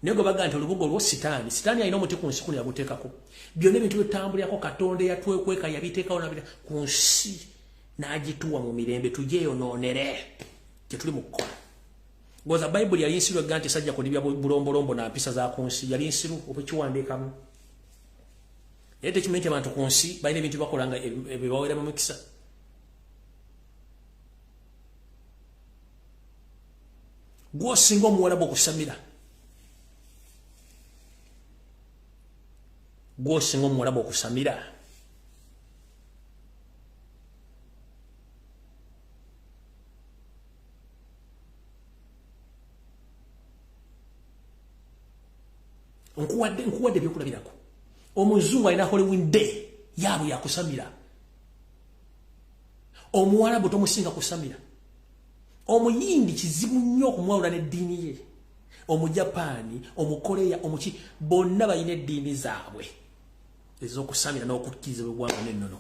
naye gwe baga nti olubugo olwo sitaani alina omuti ku nsi kuno yaguteekako byonna ebintu byetambulirako Katonda eyatwekweka yabiteekawo nabira ku nsi n'agituwa mu mirembe tujeyonoonere gyetuli mu kukola goza Bayibuli yali nsiru egga nti sajja kudibya bulombolombo na mpisa za ku nsi yali nsiru okukiwandiikamu naye tekimanyi nti abantu ku nsi balina ebintu bakola nga bibawera mu mikisa gwosinga omuwalabu okusamira gwosinga omuwalabu okusamira nkuwadde byokulabirako omuzungu alina Halloween day yaabwe yakusamira omuwarabu tomusinga kusamira omuyindi kizibu nnyo okumwawula n'eddiini ye omujapani omukoleya omuki bonna balina eddiini zaabwe ez'okusamira n'okukkiriza bwebwangu n'ennono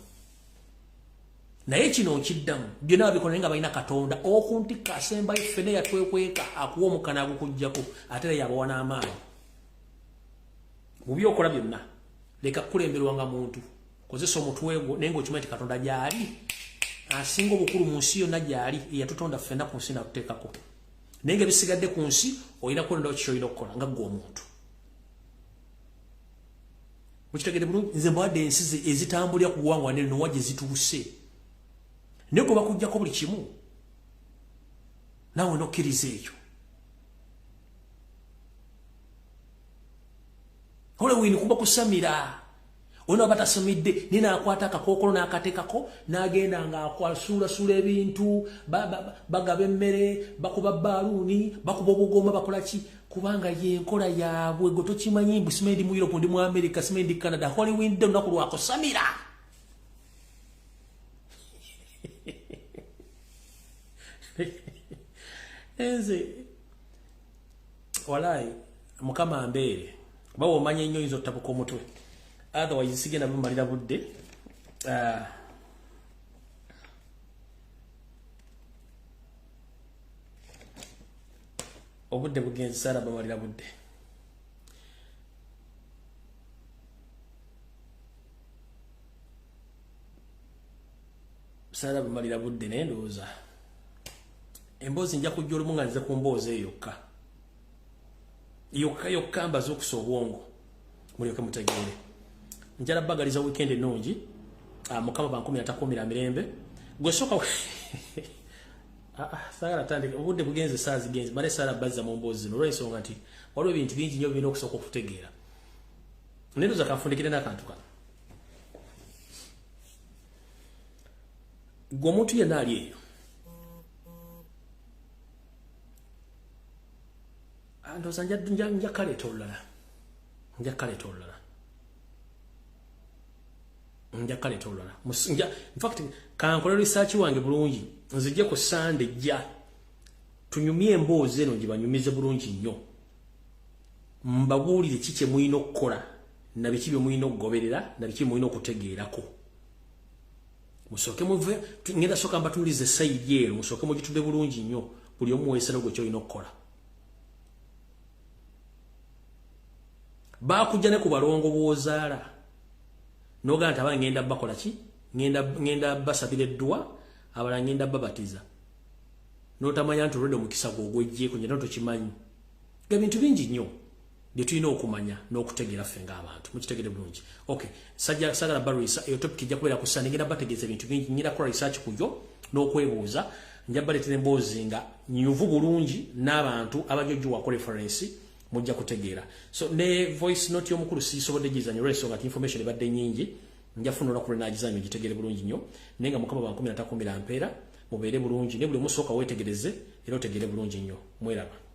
naye kino nkiddamu byonna babikola naye nga balina katonda okuntikka asembayo ffene yatwekweka akuwa omukana agukuggyako ate era yabawa n'amaanyi mu byokola byonna leka kulemberwa nga muntu kozesa omutwe gwo naye ng'okimanyi nti katonda gy'ali asinga obukulu mu nsi yonna gy'ali eyatutonda ffenna ku nsi nakuteekako naye nga bisigadde ku nsi olina kulondawo kikyolina okukola nga ggwe omuntu mukitegedde bulungi nze mbwadde ensi ezitambulira ku buwangwa neno nowa gye zituuse naye gwe bakuggyako buli kimu naawe nokkiriza ekyo Halloween kuba kusamira ono abatasomidde nina akwata akakookolo n'akateekako n'agenda ng'akwasuulasula ebintu bagaba emmere bakuba baaluuni bakuba obugomba bakola ki kubanga yenkola yaabwe gwe tokimanyi mbu simanyi ndi mu Europe ndi mu America simanyi ndi Canada Halloween dde olunaku lwakusamira enze walayi mukama mbeere bawo omanye nnyo oyinza ottabuka omutwe otherwise sigenda bumalira budde obudde bugenzi sara bamalira budde sara bamalira budde naye ndowooza emboozi nja kujja olumu nga nze ku mboozi eyo yokka mbaze okusa obwongo mulyoke mutegeere njala bagaliza weekend ennungi mukama bankumi atakumira mirembe gwe soka sagala tandika obudde bugenze saa zigenze male sala bazza mu mboozi zino olw'ensonga nti waliwo ebintu bingi nnyo birina okusooka okutegeera nendoza kanfundikire n'akantu kano gwe omuntu yenna ali eyo ndoza nja kaleeta olulala in fact kankole research wange bulungi nzijje ku Sunday jja tunyumye emboozi eno gibanyumize bulungi nnyo mbabuulire kiki muyina okukola na biki bye muyina okugoberera na biki muyina okutegeerako musooke muve ngenda sooka mbatuulize sayidi ero musooke mugitudde bulungi nnyo buli omu weesera gwe kyolina okukola bakujja ne ku balongo bw'ozaala noga nti abange ngenda bakola ki ngenda basabira eddwa abala ngenda babatiza notamanya nti olwedde omukisa gwe ogwejjeeko njena tokimanyi ebintu bingi nnyo bye tulina okumanya n'okutegeera ffe ng'abantu mukitegere bulungi okay sagala barisa eyo topic ijja kubeera ku Sunday ngenda bategeeza ebintu bingi nyina kola research kuyo n'okwebuuza nja baleetera emboozi nga nyuvu bulungi n'abantu abajojjuwako reference mujja kutegeera so ne voice note y'omukulu sisobodde gizanyo olw'ensonga nti information ebadde nnyingi nja funa olunaku lwe naagizanyo gitegeere bulungi nnyo naye nga mukama bankumi atakumira mpeera mubeere bulungi ne buli omusooka weetegereze era otegeere bulungi nnyo mweraba